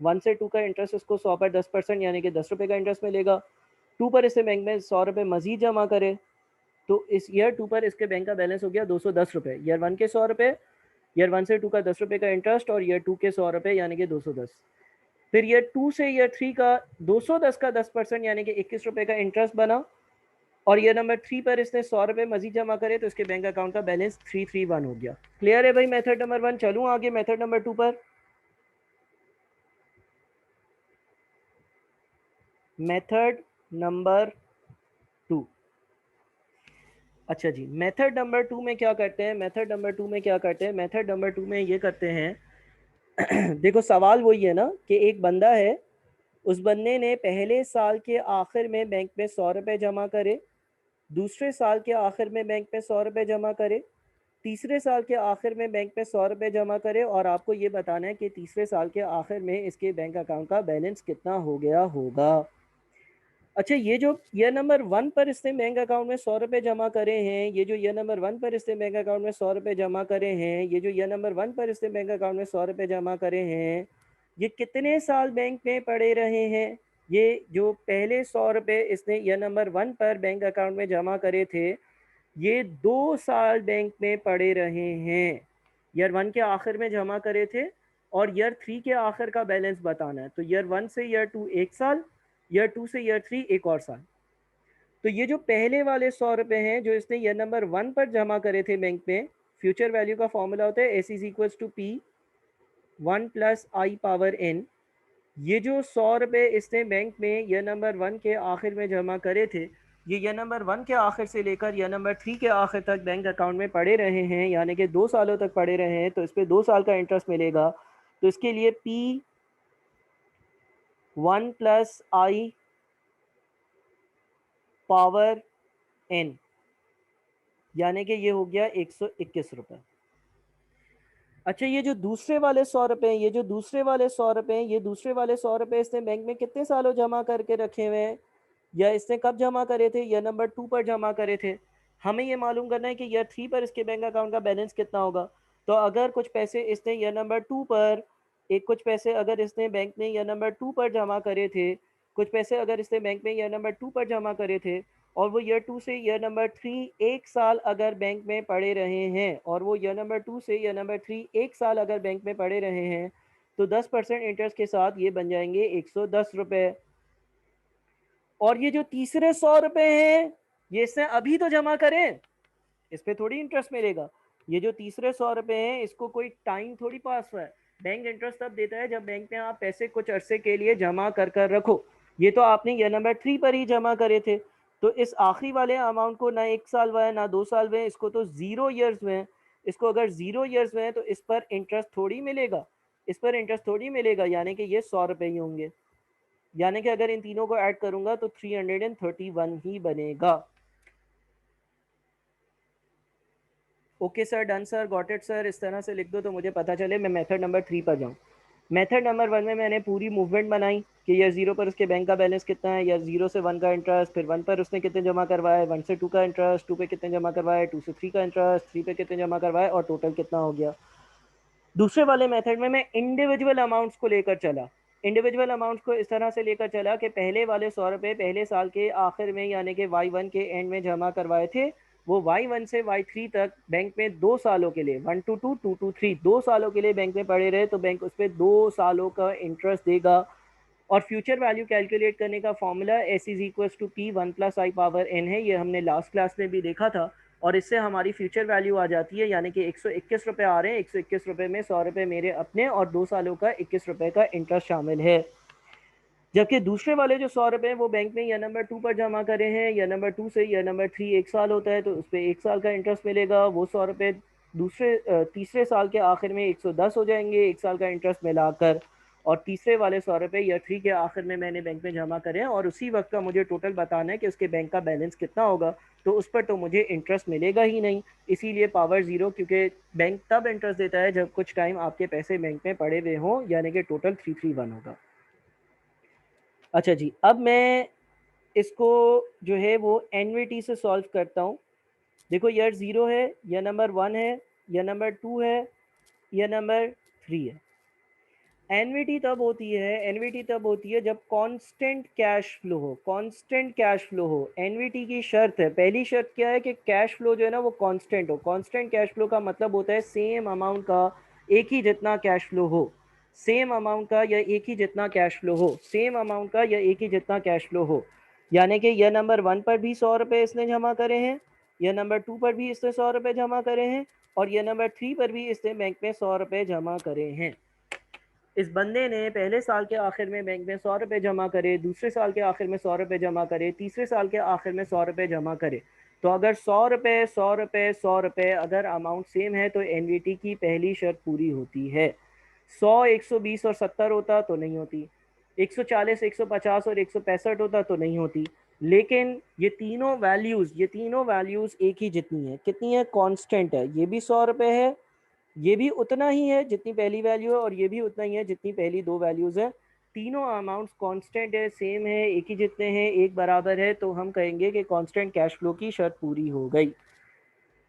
1 से 2 का इंटरेस्ट इसको 100 पर 10% यानी कि 10 रुपये का इंटरेस्ट मिलेगा। 2 पर इसने बैंक में 100 रुपये मजीद जमा करे, तो इस ईयर 2 पर इसके बैंक का बैलेंस हो गया 210 रुपये। ईयर 1 के 100 रुपये, ईयर 1 से 2 का 10 रुपये का इंटरेस्ट और ईयर 2 के 100 रुपये यानी कि 210। फिर ईयर 2 से ईयर 3 का 210 का 10% यानी कि 21 रुपये का इंटरेस्ट बना, और ईयर नंबर 3 पर इसने 100 रुपये मजीद जमा करे तो इसके बैंक अकाउंट का बैलेंस 331 हो गया। क्लियर है भाई मेथड नंबर 1? चलूँ आगे मेथड नंबर 2 पर। Method number 2। अच्छा जी, मेथड नंबर 2 में क्या करते हैं? मेथड नंबर 2 में ये करते हैं देखो, सवाल वही है ना कि एक बंदा है, उस बंदे ने पहले साल के आखिर में बैंक में 100 रुपये जमा करे, दूसरे साल के आखिर में बैंक में 100 रुपये जमा करे, तीसरे साल के आखिर में बैंक में 100 रुपये जमा करे, और आपको ये बताना है कि तीसरे साल के आखिर में इसके बैंक अकाउंट का बैलेंस कितना हो गया होगा। अच्छा, ये जो ईयर नंबर 1 पर इसने बैंक अकाउंट में 100 रुपये जमा करे हैं, ये जो ईयर नंबर 1 पर इसने बैंक अकाउंट में 100 रुपये जमा करे हैं, ये जो ईयर नंबर 1 पर इसने बैंक अकाउंट में 100 रुपये जमा करे हैं, ये कितने साल बैंक में पड़े रहे हैं? ये जो पहले 100 रुपये इसने ईयर नंबर 1 पर बैंक अकाउंट में जमा करे थे, ये 2 साल बैंक में पड़े रहे हैं। ईयर 1 के आखिर में जमा करे थे और ईयर 3 के आखिर का बैलेंस बताना है। तो ईयर 1 से ईयर 2 1 साल, ईयर 2 से ईयर 3 एक और साल। तो ये जो पहले वाले 100 रुपये हैं जो इसने ईयर नंबर 1 पर जमा करे थे बैंक में, फ्यूचर वैल्यू का फॉर्मूला होता है S is equals to P 1 plus I power N. ये जो 100 रुपये इसने बैंक में ईयर नंबर 1 के आखिर में जमा करे थे, ये ईयर नंबर 1 के आखिर से लेकर ईयर नंबर 3 के आखिर तक बैंक अकाउंट में पड़े रहे हैं, यानी कि 2 सालों तक पड़े रहे हैं, तो इस पर 2 साल का इंटरेस्ट मिलेगा। तो इसके लिए P1 + I पावर n, यानी कि ये हो गया 121 रुपये। अच्छा, ये जो दूसरे वाले 100 रुपये हैं, ये जो दूसरे वाले 100 रुपये हैं, ये दूसरे वाले 100 रुपये इसने बैंक में कितने सालों जमा करके रखे हुए हैं, या इसने कब जमा करे थे? ईयर नंबर 2 पर जमा करे थे। हमें ये मालूम करना है कि ईयर 3 पर इसके बैंक अकाउंट का बैलेंस कितना होगा। तो अगर कुछ पैसे इसने ईयर नंबर 2 पर, कुछ पैसे अगर इसने बैंक में ईयर नंबर 2 पर जमा करे थे, कुछ पैसे अगर इसने बैंक में ईयर नंबर 2 पर जमा करे थे, और वो ईयर 2 से ईयर नंबर 3 एक साल अगर बैंक में पड़े रहे हैं, और वो ईयर नंबर 2 से ईयर नंबर 3 एक साल अगर बैंक में पड़े रहे हैं, तो 10% इंटरेस्ट के साथ ये बन जाएंगे 110 रुपये। और ये जो तीसरे 100 रुपये हैं, ये इसने अभी तो जमा करें, इस पे थोड़ी इंटरेस्ट मिलेगा। ये जो तीसरे 100 रुपये हैं, इसको कोई टाइम थोड़ी पास हुआ है। बैंक इंटरेस्ट तब देता है जब बैंक में आप पैसे कुछ अरसे के लिए जमा कर कर रखो। ये तो आपने ईयर नंबर 3 पर ही जमा करे थे, तो इस आखिरी वाले अमाउंट को ना 1 साल हुआ है ना 2 साल हुए हैं, इसको तो 0 ईयर्स हुए हैं। इसको अगर 0 ईयर्स हुए हैं तो इस पर इंटरेस्ट थोड़ी मिलेगा, इस पर इंटरेस्ट थोड़ी मिलेगा, यानी कि ये 100 रुपये ही होंगे। यानी कि अगर इन तीनों को ऐड करूंगा तो 331 ही बनेगा। Okay sir, done sir, got it sir. इस तरह से लिख दो तो मुझे पता चले मैं मेथड नंबर 3 पर जाऊँ। मेथड नंबर 1 में मैंने पूरी मूवमेंट बनाई कि ईयर 0 पर उसके बैंक का बैलेंस कितना है, ईयर 0 से 1 का इंटरेस्ट, फिर 1 पर उसने कितने जमा करवाए, 1 से 2 का इंटरेस्ट, 2 पे कितने जमा करवाए, 2 से 3 का इंटरेस्ट, 3 पे कितने जमा करवाए, और टोटल कितना हो गया। दूसरे वाले मेथड में मैं इंडिविजुअल अमाउंट्स को लेकर चला। इंडिविजुअल अमाउंट्स को इस तरह से लेकर चला कि पहले वाले 100 रुपये पहले साल के आखिर में, यानी कि Y1 के एंड में जमा करवाए थे, वो Y1 से Y3 तक बैंक में 2 सालों के लिए, 1 to 2, 2 to 3, 2 सालों के लिए बैंक में पड़े रहे, तो बैंक उस पर 2 सालों का इंटरेस्ट देगा। और फ्यूचर वैल्यू कैलकुलेट करने का फॉर्मूला S=P1 + I⁻n है, ये हमने लास्ट क्लास में भी देखा था। और इससे हमारी फ्यूचर वैल्यू आ जाती है, यानी कि 121 रुपये आ रहे हैं। 121 रुपये में 100 रुपये मेरे अपने और 2 सालों का 21 रुपये का इंटरेस्ट शामिल है। जबकि दूसरे वाले जो 100 रुपये हैं वो बैंक में ईयर नंबर 2 पर जमा करे हैं, ईयर नंबर 2 से ईयर नंबर 3 एक साल होता है, तो उस पर 1 साल का इंटरेस्ट मिलेगा। वो 100 रुपये तीसरे साल के आखिर में 110 हो जाएंगे, 1 साल का इंटरेस्ट मिलाकर। और तीसरे वाले 100 रुपये ईयर 3 के आखिर में मैंने बैंक में जमा करे हैं, और उसी वक्त का मुझे टोटल बताना है कि उसके बैंक का बैलेंस कितना होगा। तो उस पर तो मुझे इंटरेस्ट मिलेगा ही नहीं, इसीलिए पावर ज़ीरो, क्योंकि बैंक तब इंटरेस्ट देता है जब कुछ टाइम आपके पैसे बैंक में पड़े हुए हों, यानी कि टोटल 331 होगा। अच्छा जी, अब मैं इसको जो है वो एनवीटी से सॉल्व करता हूँ। देखो, ईयर 0 है, ईयर नंबर 1 है, ईयर नंबर 2 है, ईयर नंबर 3 है। एनवीटी तब होती है जब कांस्टेंट कैश फ्लो हो। कांस्टेंट कैश फ्लो हो एनवीटी की शर्त है। पहली शर्त क्या है कि कैश फ्लो जो है ना वो कांस्टेंट हो। कांस्टेंट कैश फ्लो का मतलब होता है सेम अमाउंट का एक ही जितना कैश फ्लो हो, सेम अमाउंट का या एक ही जितना कैश फ्लो हो, सेम अमाउंट का या एक ही जितना कैश फ्लो हो। यानी कि ईयर नंबर 1 पर भी 100 रुपये इसने जमा करे हैं, ईयर नंबर 2 पर भी इसने 100 रुपये जमा करे हैं, और ईयर नंबर 3 पर भी इसने बैंक में 100 रुपये जमा करे हैं। इस बंदे ने पहले साल के आखिर में बैंक में 100 रुपये जमा करे, दूसरे साल के आखिर में 100 रुपये जमा करे, तीसरे साल के आखिर में 100 रुपये जमा करे। तो अगर 100 रुपये 100 रुपये 100 रुपये अगर अमाउंट सेम है तो एनवीटी की पहली शर्त पूरी होती है। 100 120 और 70 होता तो नहीं होती, 140 150 और 165 होता तो नहीं होती। लेकिन ये तीनों वैल्यूज़ एक ही जितनी है। कितनी है? कांस्टेंट है। ये भी 100 रुपये है, ये भी उतना ही है जितनी पहली वैल्यू है, और ये भी उतना ही है जितनी पहली दो वैल्यूज़ है। तीनों अमाउंट्स कांस्टेंट है, सेम है, एक ही जितने हैं, एक बराबर है, तो हम कहेंगे कि कांस्टेंट कैश फ्लो की शर्त पूरी हो गई।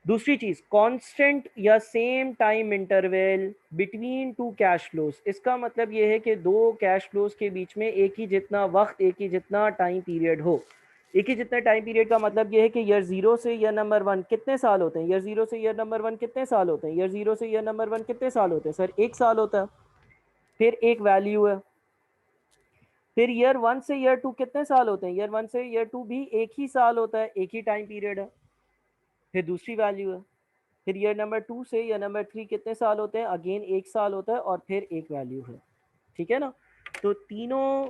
दूसरी चीज़, कांस्टेंट या same time interval between two cash flows. इसका मतलब ये है कि दो कैश फ्लोज के बीच में एक ही जितना वक्त, एक ही जितना टाइम पीरियड हो। एक ही जितना टाइम पीरियड का मतलब ये है कि ईयर 0 से ईयर नंबर 1 कितने साल होते हैं, ईयर 0 से ईयर नंबर 1 कितने साल होते हैं, ईयर 0 से ईयर नंबर 1 कितने साल होते हैं सर? एक साल होता है। फिर एक वैल्यू है। फिर ईयर 1 से ईयर 2 कितने साल होते हैं, ईयर 1 से ईयर 2 भी एक ही साल होता है, एक ही टाइम पीरियड है। फिर दूसरी वैल्यू है। फिर ईयर नंबर 2 से ईयर नंबर 3 कितने साल होते हैं, अगेन एक साल होता है, और फिर एक वैल्यू है। ठीक है ना? तो तीनों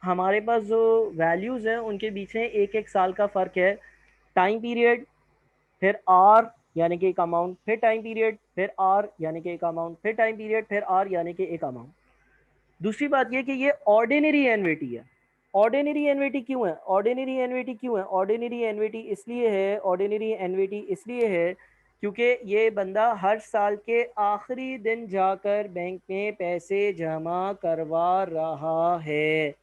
हमारे पास जो वैल्यूज़ हैं उनके बीच में एक एक साल का फ़र्क है। टाइम पीरियड, फिर आर यानी कि एक अमाउंट, फिर टाइम पीरियड, फिर आर यानी कि एक अमाउंट, फिर टाइम पीरियड, फिर आर यानी कि एक अमाउंट। दूसरी बात ये कि ये ऑर्डिनरी एनविटी है। ऑर्डिनरी एनविटी क्यों है? ऑर्डिनरी एनविटी क्यों है? ऑर्डिनरी एनविटी इसलिए है, ऑर्डिनरी एनविटी इसलिए है क्योंकि ये बंदा हर साल के आखिरी दिन जाकर बैंक में पैसे जमा करवा रहा है।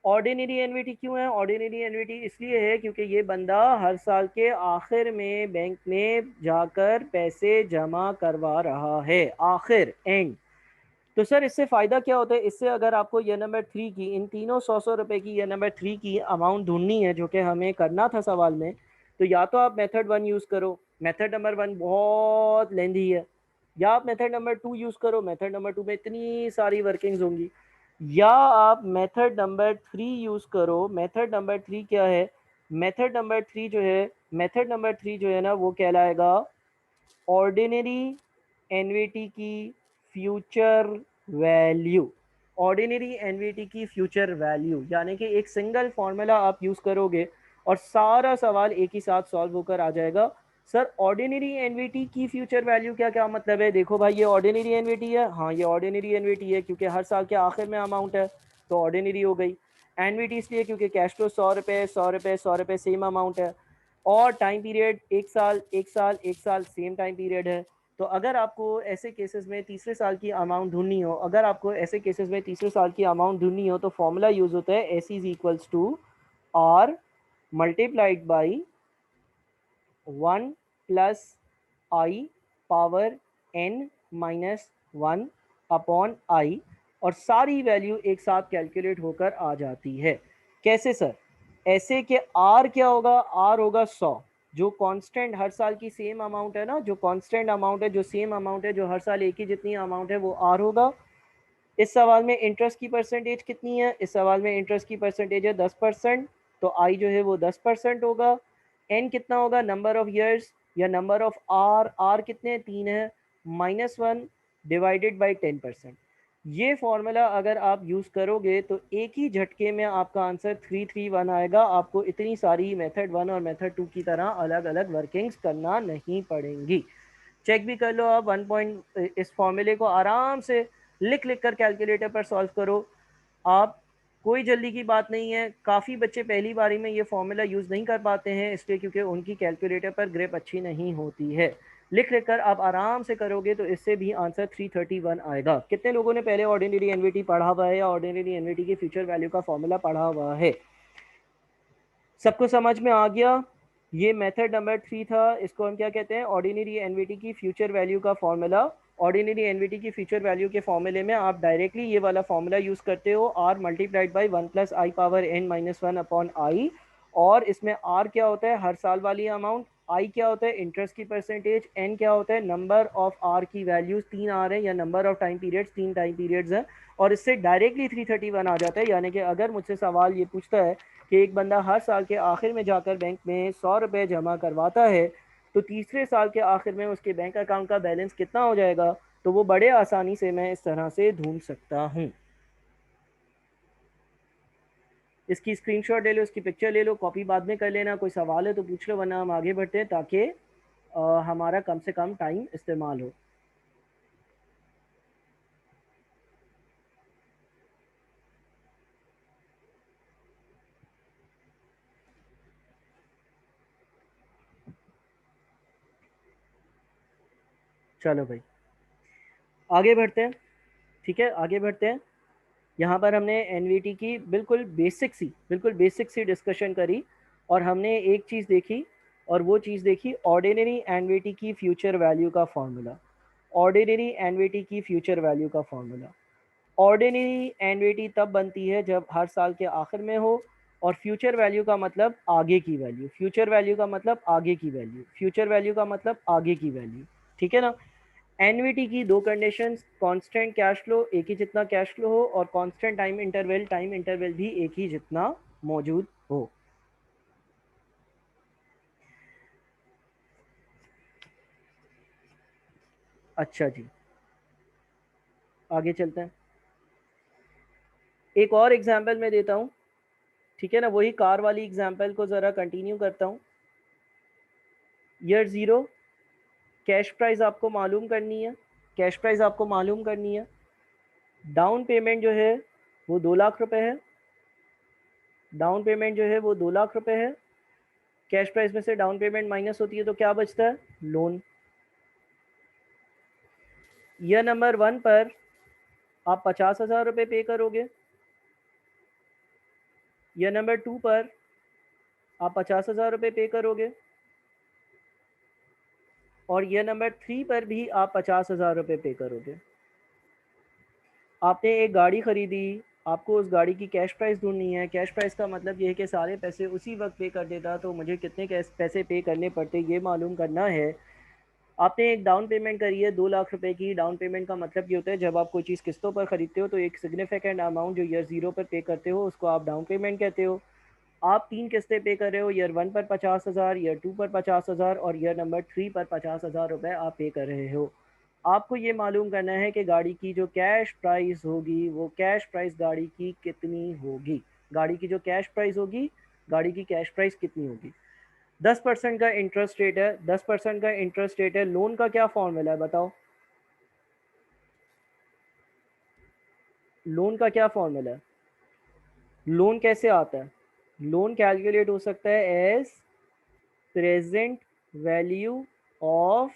ऑर्डिनरी एनविटी क्यों है? ऑर्डिनरी एनविटी इसलिए है क्योंकि ये बंदा हर साल के आखिर में बैंक में जाकर पैसे जमा करवा रहा है, आखिर, एंड। तो सर इससे फ़ायदा क्या होता है? इससे अगर आपको ये नंबर 3 की, इन तीनों 100 रुपए की, ये नंबर 3 की अमाउंट ढूंढनी है जो कि हमें करना था सवाल में, तो या तो आप मेथड 1 यूज़ करो, मेथड नंबर 1 बहुत लेंदी है, या आप मेथड नंबर 2 यूज़ करो, मेथड नंबर 2 में इतनी सारी वर्किंग्स होंगी, या आप मेथड नंबर 3 यूज़ करो। मेथड नंबर 3 क्या है? मेथड नंबर 3 जो है, मेथड नंबर 3 जो है ना वो कहलाएगा ऑर्डिनरी एनवीटी की फ्यूचर वैल्यू। ऑर्डिनरी एनवीटी की फ्यूचर वैल्यू यानी कि एक सिंगल फॉर्मूला आप यूज़ करोगे और सारा सवाल एक ही साथ सॉल्व होकर आ जाएगा। सर ऑर्डिनरी एनवीटी की फ्यूचर वैल्यू क्या क्या मतलब है? देखो भाई, ये ऑर्डिनरी एनवीटी है, हाँ ये ऑर्डिनरी एनवीटी है क्योंकि हर साल के आखिर में अमाउंट है तो ऑर्डिनरी हो गई। एनवीटी इसलिए क्योंकि कैश फ्लो 100 रुपये, 100 रुपये, 100 रुपये सेम अमाउंट है, और टाइम पीरियड एक साल, एक साल, एक साल सेम टाइम पीरियड है। तो अगर आपको ऐसे केसेस में तीसरे साल की अमाउंट ढूंढनी हो, अगर आपको ऐसे केसेस में तीसरे साल की अमाउंट ढूंढनी हो तो फॉर्मूला यूज़ होता है S is equals to R multiplied by 1 plus I power n minus 1 upon I, और सारी वैल्यू एक साथ कैलकुलेट होकर आ जाती है। कैसे सर? ऐसे कि आर क्या होगा? आर होगा 100, जो कांस्टेंट हर साल की सेम अमाउंट है ना, जो कांस्टेंट अमाउंट है, जो सेम अमाउंट है, जो हर साल एक ही जितनी अमाउंट है, वो आर होगा। इस सवाल में इंटरेस्ट की परसेंटेज कितनी है? इस सवाल में इंटरेस्ट की परसेंटेज है 10%, तो आई जो है वो 10% होगा। एन कितना होगा? नंबर ऑफ ईयर्स या नंबर ऑफ आर, आर कितने हैं? 3 है, -1 डिवाइडेड बाई 10%। ये फॉर्मूला अगर आप यूज़ करोगे तो एक ही झटके में आपका आंसर 331 आएगा। आपको इतनी सारी मेथड 1 और मेथड 2 की तरह अलग अलग वर्किंग्स करना नहीं पड़ेंगी। चेक भी कर लो आप, 1 पॉइंट इस फॉर्मूले को आराम से लिख लिख कर कैलकुलेटर पर सॉल्व करो आप। कोई जल्दी की बात नहीं है। काफ़ी बच्चे पहली बारी में ये फॉर्मूला यूज़ नहीं कर पाते हैं इसलिए क्योंकि उनकी कैलकुलेटर पर ग्रिप अच्छी नहीं होती है। लिख लिख कर आप आराम से करोगे तो इससे भी आंसर 331 आएगा। कितने लोगों ने पहले ऑर्डिनरी एनवीटी पढ़ा हुआ है या ऑर्डिनरी एनवीटी की फ्यूचर वैल्यू का फॉर्मूला पढ़ा हुआ है? सबको समझ में आ गया? ये मेथड नंबर 3 था, इसको हम क्या कहते हैं? ऑर्डिनरी एनवीटी की फ्यूचर वैल्यू का फॉर्मूला। ऑर्डिनरी एनवीटी की फ्यूचर वैल्यू के फॉर्मूले में आप डायरेक्टली ये वाला फॉर्मूला यूज़ करते हो, R multiplied by 1 plus I power n minus 1 upon I. और इसमें आर क्या होता है? हर साल वाली अमाउंट। आई क्या होता है? इंटरेस्ट की परसेंटेज। एन क्या होता है? नंबर ऑफ आर की वैल्यूज 3 आ रहे हैं, या number of time periods, 3 time periods हैं। और इससे डायरेक्टली 331 आ जाता है। यानी कि अगर मुझसे सवाल ये पूछता है कि एक बंदा हर साल के आखिर में जाकर बैंक में 100 रुपये जमा करवाता है तो तीसरे साल के आखिर में उसके बैंक अकाउंट का बैलेंस कितना हो जाएगा, तो वो बड़े आसानी से मैं इस तरह से ढूंढ सकता हूँ। इसकी स्क्रीनशॉट ले लो, इसकी पिक्चर ले लो, कॉपी बाद में कर लेना। कोई सवाल है तो पूछ लो, वरना हम आगे बढ़ते हैं ताकि हमारा कम से कम टाइम इस्तेमाल हो। चलो भाई आगे बढ़ते हैं। ठीक है, आगे बढ़ते हैं। यहाँ पर हमने एनवीटी की बिल्कुल बेसिक सी डिस्कशन करी, और हमने एक चीज़ देखी, और वो चीज़ देखी ऑर्डिनरी एनवीटी की फ्यूचर वैल्यू का फॉर्मूला। ऑर्डिनरी एनवीटी की फ्यूचर वैल्यू का फॉर्मूला। ऑर्डिनरी एनवीटी तब बनती है जब हर साल के आखिर में हो, और फ्यूचर वैल्यू का मतलब आगे की वैल्यू, फ्यूचर वैल्यू का मतलब आगे की वैल्यू, फ्यूचर वैल्यू का मतलब आगे की वैल्यू। ठीक है ना? एनवीटी की दो कंडीशंस, कांस्टेंट कैश फ्लो, एक ही जितना कैश फ्लो हो, और कांस्टेंट टाइम इंटरवल भी एक ही जितना मौजूद हो। अच्छा जी, आगे चलते हैं। एक और एग्जाम्पल मैं देता हूँ, ठीक है ना, वही कार वाली एग्जाम्पल को ज़रा कंटिन्यू करता हूँ। ईयर 0, कैश प्राइस आपको मालूम करनी है, कैश प्राइस आपको मालूम करनी है। डाउन पेमेंट जो है वो 2 लाख रुपए है, डाउन पेमेंट जो है वो 2 लाख रुपए है। कैश प्राइस में से डाउन पेमेंट माइनस होती है तो क्या बचता है? लोन। ईयर नंबर 1 पर आप 50,000 रुपये पे करोगे, ईयर नंबर 2 पर आप 50,000 रुपये पे करोगे, और ईयर नंबर 3 पर भी आप 50,000 रुपये पे करोगे। आपने एक गाड़ी खरीदी, आपको उस गाड़ी की कैश प्राइस ढूंढनी है। कैश प्राइस का मतलब ये है कि सारे पैसे उसी वक्त पे कर देता तो मुझे कितने पैसे पे करने पड़ते ये मालूम करना है। आपने एक डाउन पेमेंट करी है 2 लाख रुपए की। डाउन पेमेंट का मतलब ये होता है जब आप कोई चीज़ किस्तों पर खरीदते हो तो एक सिग्निफिकेंट अमाउंट जो ईयर 0 पर पे करते हो उसको आप डाउन पेमेंट कहते हो। आप 3 किस्तें पे कर रहे हो, ईयर 1 पर 50,000, ईयर 2 पर 50,000 और ईयर नंबर 3 पर 50,000 रुपये आप पे कर रहे हो। आपको ये मालूम करना है कि गाड़ी की जो कैश प्राइस होगी वो कैश प्राइस गाड़ी की कितनी होगी। गाड़ी की जो कैश प्राइस होगी, गाड़ी की कैश प्राइस कितनी होगी। 10% का इंटरेस्ट रेट है, 10% का इंटरेस्ट रेट है। लोन का क्या फॉर्मूला है बताओ, लोन का क्या फॉर्मूला है? लोन कैसे आता है? लोन कैलकुलेट हो सकता है as present value of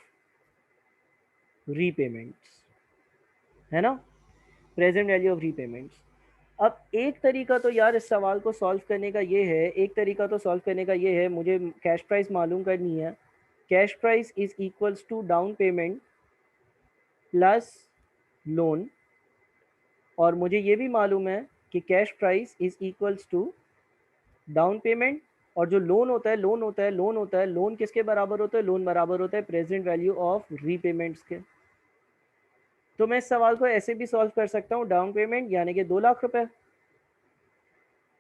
repayments, है ना, प्रेजेंट वैल्यू ऑफ रीपेमेंट्स। अब एक तरीका तो यार इस सवाल को सॉल्व करने का ये है, एक तरीका तो सॉल्व करने का ये है, मुझे कैश प्राइस मालूम करनी है। Cash price is equals to down payment plus loan, और मुझे ये भी मालूम है कि cash price is equals to down payment, और जो लोन होता है लोन किसके बराबर होता है? लोन बराबर होता है प्रेजेंट वैल्यू ऑफ रीपेमेंट्स के। तो मैं इस सवाल को ऐसे भी सॉल्व कर सकता हूँ, डाउन पेमेंट यानी कि 2 लाख रुपए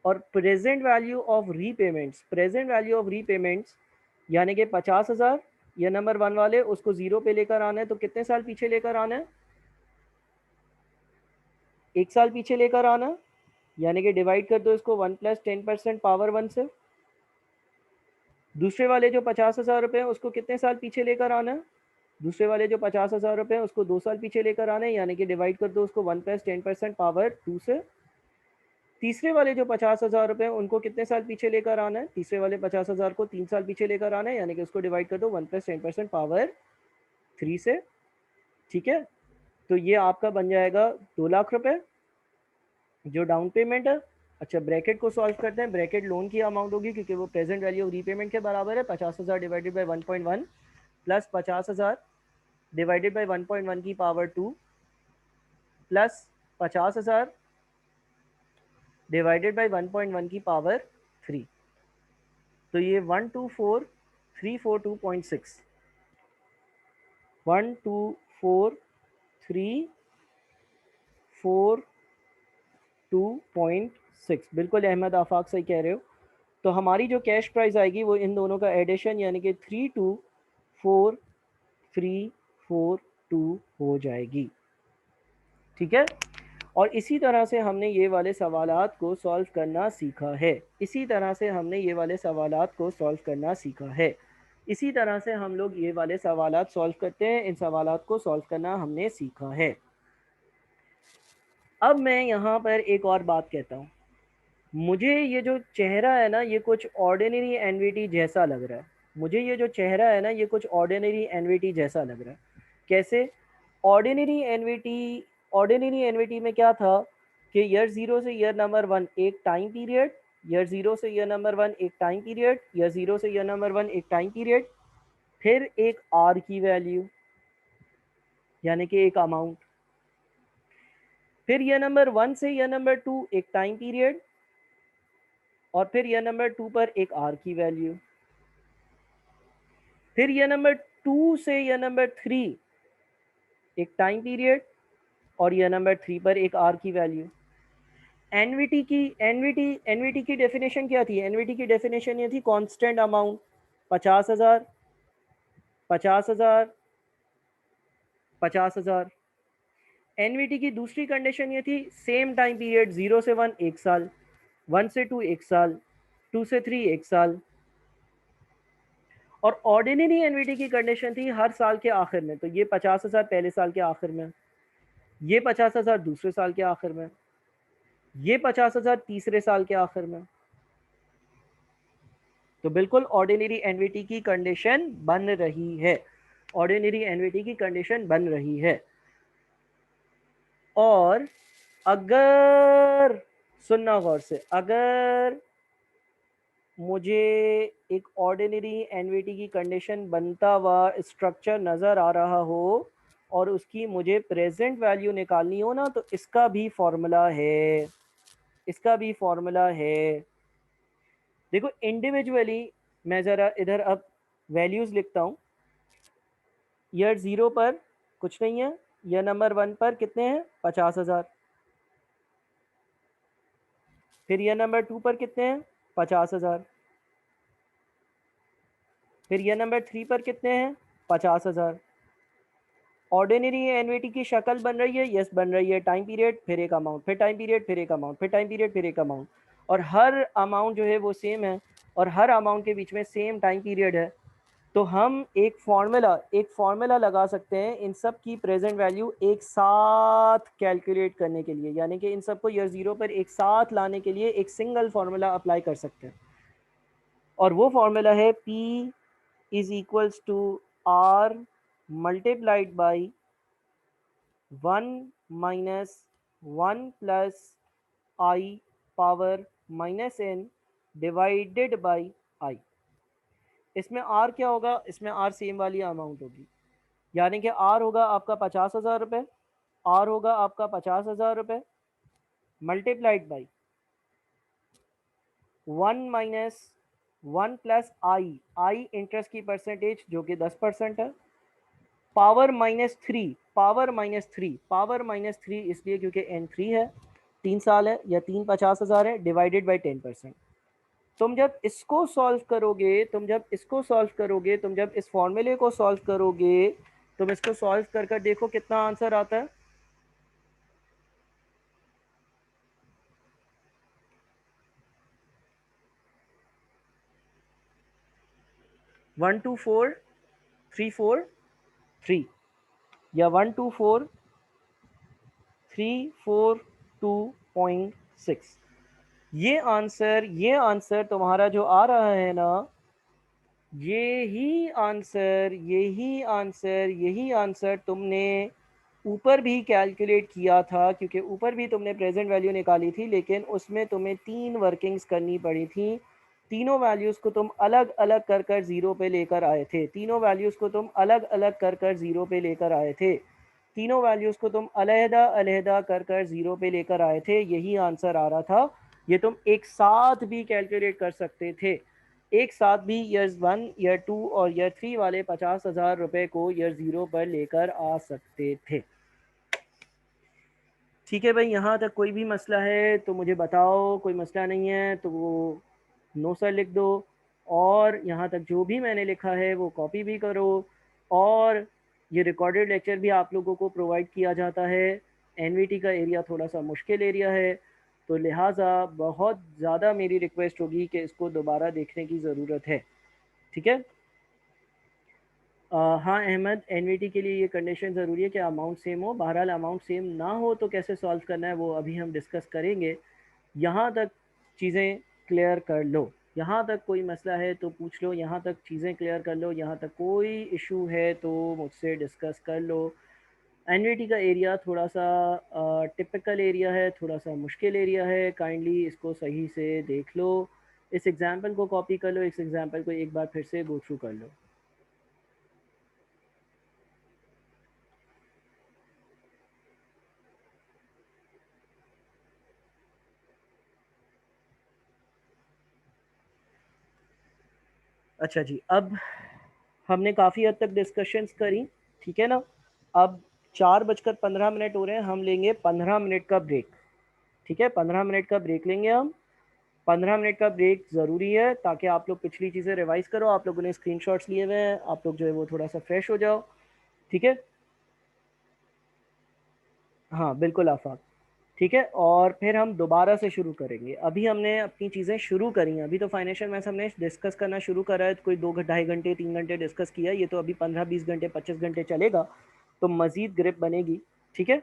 और present value of repayments, present value of repayments यानी कि 50,000। ये नंबर 1 वाले उसको 0 पे लेकर आना है तो कितने साल पीछे लेकर आना है? 1 साल पीछे लेकर आना, यानी कि डिवाइड कर दो इसको 1 + 10% पावर 1 से। दूसरे वाले जो 50,000 रुपये हैं उसको कितने साल पीछे लेकर आना है? दूसरे वाले जो 50,000 रुपये हैं उसको 2 साल पीछे लेकर आना है, यानी कि डिवाइड कर दो उसको 1 + 10% पावर 2 से। तीसरे वाले जो 50,000 रुपये हैं उनको कितने साल पीछे लेकर आना है? तीसरे वाले 50,000 को 3 साल पीछे लेकर आना है, यानी कि उसको डिवाइड कर दो 1 + 10% पावर 3 से। ठीक है, तो ये आपका बन जाएगा 2 लाख रुपए जो डाउन पेमेंट है। अच्छा, ब्रैकेट को सॉल्व करते हैं। ब्रैकेट लोन की अमाउंट होगी क्योंकि वो प्रेजेंट वैल्यू ऑफ रीपेमेंट के बराबर है। 50,000 divided by 1.1 plus 50,000 divided by 1.1 की पावर 2 प्लस 50,000 डिवाइडेड बाई 1.1 की पावर 3। तो ये 124,342.6, 124,342.6, बिल्कुल अहमद आफाक सही कह रहे हो। तो हमारी जो कैश प्राइस आएगी वो इन दोनों का एडिशन यानी कि 324,342 हो जाएगी। ठीक है, और इसी तरह से हमने ये वाले सवालात को सॉल्व करना सीखा है। इसी तरह से हमने ये वाले सवालात को सॉल्व करना सीखा है। इसी तरह से हम लोग ये वाले सवालात सॉल्व करते हैं। इन सवालात को सॉल्व करना हमने सीखा है। अब मैं यहाँ पर एक और बात कहता हूँ। मुझे ये जो चेहरा है ना ये कुछ ऑर्डिनरी एनवीटी जैसा लग रहा है। मुझे ये जो चेहरा है ना ये कुछ ऑर्डिनरी एनवीटी जैसा लग रहा है। कैसे? ऑर्डिनरी एनवीटी, ऑर्डिनरी एनवीटी में क्या था कि ईयर 0 से ईयर नंबर 1 एक टाइम पीरियड, ईयर 0 से ईयर नंबर 1 एक टाइम पीरियड, ईयर 0 से ईयर नंबर 1 एक टाइम पीरियड, फिर एक आर की वैल्यू यानी कि एक अमाउंट, फिर ईयर नंबर 1 से ईयर नंबर 2 एक टाइम पीरियड, और फिर ईयर नंबर 2 पर एक आर की वैल्यू, फिर ईयर नंबर 2 से ईयर नंबर 3 एक टाइम पीरियड, और ईयर नंबर 3 पर एक आर की वैल्यू। एनवीटी की डेफिनेशन क्या थी? एनवीटी की डेफिनेशन ये थी कांस्टेंट अमाउंट, 50,000, 50,000, 50,000। एनवीटी की दूसरी कंडीशन ये थी, सेम टाइम पीरियड 0 से 1 1 साल, 1 से 2 1 साल, 2 से 3 1 साल। और ऑर्डिनरी एनवीटी की कंडीशन थी हर साल के आखिर में। तो ये 50,000 पहले साल के आखिर में, ये 50,000 दूसरे साल के आखिर में, ये 50,000 तीसरे साल के आखिर में। तो बिल्कुल ऑर्डिनरी एनवीटी की कंडीशन बन रही है, ऑर्डिनरी एनवीटी की कंडीशन बन रही है। और अगर, सुनना गौर से, अगर मुझे एक ऑर्डिनरी एनवीटी की कंडीशन बनता हुआ स्ट्रक्चर नज़र आ रहा हो और उसकी मुझे प्रेजेंट वैल्यू निकालनी हो ना, तो इसका भी फॉर्मूला है, इसका भी फॉर्मूला है। देखो इंडिविजुअली मैं ज़रा इधर अब वैल्यूज़ लिखता हूँ। ईयर 0 पर कुछ नहीं है, ईयर नंबर 1 पर कितने हैं, 50,000। फिर ईयर नंबर 2 पर कितने हैं, 50,000। फिर ईयर नंबर 3 पर कितने हैं, 50,000। ऑर्डिनरी एनवीटी की शक्ल बन रही है, यस बन रही है। टाइम पीरियड फिर एक अमाउंट, फिर टाइम पीरियड फिर एक अमाउंट, फिर टाइम पीरियड फिर एक अमाउंट, और हर अमाउंट जो है वो सेम है, और हर अमाउंट के बीच में सेम टाइम पीरियड है। तो हम एक फार्मूला लगा सकते हैं इन सब की प्रेजेंट वैल्यू एक साथ कैलकुलेट करने के लिए, यानी कि इन सबको ईयर 0 पर एक साथ लाने के लिए एक सिंगल फार्मूला अप्लाई कर सकते हैं। और वो फार्मूला है P is equals to R multiplied by 1 minus 1 plus I power minus n divided by I। इसमें R क्या होगा, इसमें R सेम वाली अमाउंट होगी, यानी कि R होगा आपका 50,000 रुपये, R होगा आपका 50,000 रुपये multiplied by 1 minus 1 plus I interest की परसेंटेज जो कि 10% है, power minus three, power minus three इसलिए क्योंकि n3 है, 3 साल है, या 3 50,000 है, डिवाइडेड बाई 10%। तुम जब इसको सॉल्व करोगे, तुम जब इस फॉर्मूले को सॉल्व करोगे, तुम इसको सॉल्व कर कर देखो कितना आंसर आता है। 124,343 या 124,342.6। ये आंसर तुम्हारा जो आ रहा है ना, यही आंसर तुमने ऊपर भी कैलकुलेट किया था, क्योंकि ऊपर भी तुमने प्रेजेंट वैल्यू निकाली थी, लेकिन उसमें तुम्हें 3 वर्किंग्स करनी पड़ी थी। तीनों वैल्यूज़ को तुम अलग अलग कर कर ज़ीरो पे लेकर आए थे, तीनों वैल्यूज़ को तुम अलग अलग कर कर ज़ीरो पे लेकर आए थे, तीनों वैल्यूज़ को तुम अलहदा अलहदा कर कर ज़ीरो पे लेकर आए थे, यही आंसर आ रहा था। ये तुम एक साथ भी कैलकुलेट कर सकते थे, एक साथ भी ईयर 1, ईयर 2 और ईयर 3 वाले 50,000 रुपये को ईयर 0 पर लेकर आ सकते थे। ठीक है भाई, यहाँ तक कोई भी मसला है तो मुझे बताओ, कोई मसला नहीं है तो वो नो सर लिख दो, और यहाँ तक जो भी मैंने लिखा है वो कॉपी भी करो। और ये रिकॉर्डेड लेक्चर भी आप लोगों को प्रोवाइड किया जाता है। एनवीटी का एरिया थोड़ा सा मुश्किल एरिया है, तो लिहाजा बहुत ज़्यादा मेरी रिक्वेस्ट होगी कि इसको दोबारा देखने की ज़रूरत है। ठीक है। हाँ अहमद, एनवीटी के लिए ये कंडीशन ज़रूरी है कि अमाउंट सेम हो। बहरहाल अमाउंट सेम ना हो तो कैसे सॉल्व करना है वो अभी हम डिस्कस करेंगे। यहाँ तक चीज़ें क्लियर कर लो, यहाँ तक कोई मसला है तो पूछ लो, यहाँ तक चीज़ें क्लियर कर लो, यहाँ तक कोई इशू है तो मुझसे डिस्कस कर लो। एनवीटी का एरिया थोड़ा सा टिपिकल एरिया है, थोड़ा सा मुश्किल एरिया है, काइंडली इसको सही से देख लो। इस एग्ज़ाम्पल को कॉपी कर लो, इस एग्ज़ाम्पल को एक बार फिर से गो थ्रू कर लो। अच्छा जी, अब हमने काफ़ी हद तक डिस्कशंस करी, ठीक है ना। अब 4:15 हो रहे हैं, हम लेंगे 15 मिनट का ब्रेक। ठीक है, 15 मिनट का ब्रेक लेंगे हम। 15 मिनट का ब्रेक ज़रूरी है ताकि आप लोग पिछली चीज़ें रिवाइज करो। आप लोगों ने स्क्रीनशॉट्स लिए हुए हैं, आप लोग जो है वो थोड़ा सा फ्रेश हो जाओ। ठीक है, हाँ बिल्कुल आफाक। ठीक है, और फिर हम दोबारा से शुरू करेंगे। अभी हमने अपनी चीज़ें शुरू करी हैं, अभी तो फाइनेंशियल मैथ्स हमने डिस्कस करना शुरू करा है, तो कोई 2 ढाई घंटे 3 घंटे डिस्कस किया, ये तो अभी 15 20 घंटे 25 घंटे चलेगा, तो मज़ीद ग्रिप बनेगी। ठीक है,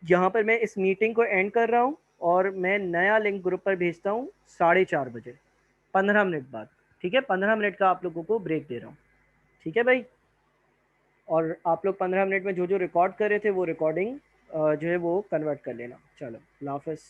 यहाँ पर मैं इस मीटिंग को एंड कर रहा हूँ, और मैं नया लिंक ग्रुप पर भेजता हूँ 4:30 बजे, 15 मिनट बाद। ठीक है, 15 मिनट का आप लोगों को ब्रेक दे रहा हूँ। ठीक है भाई, और आप लोग 15 मिनट में जो जो रिकॉर्ड कर रहे थे वो रिकॉर्डिंग जो है वो कन्वर्ट कर लेना। चलो, अल्लाह हाफ़िज़।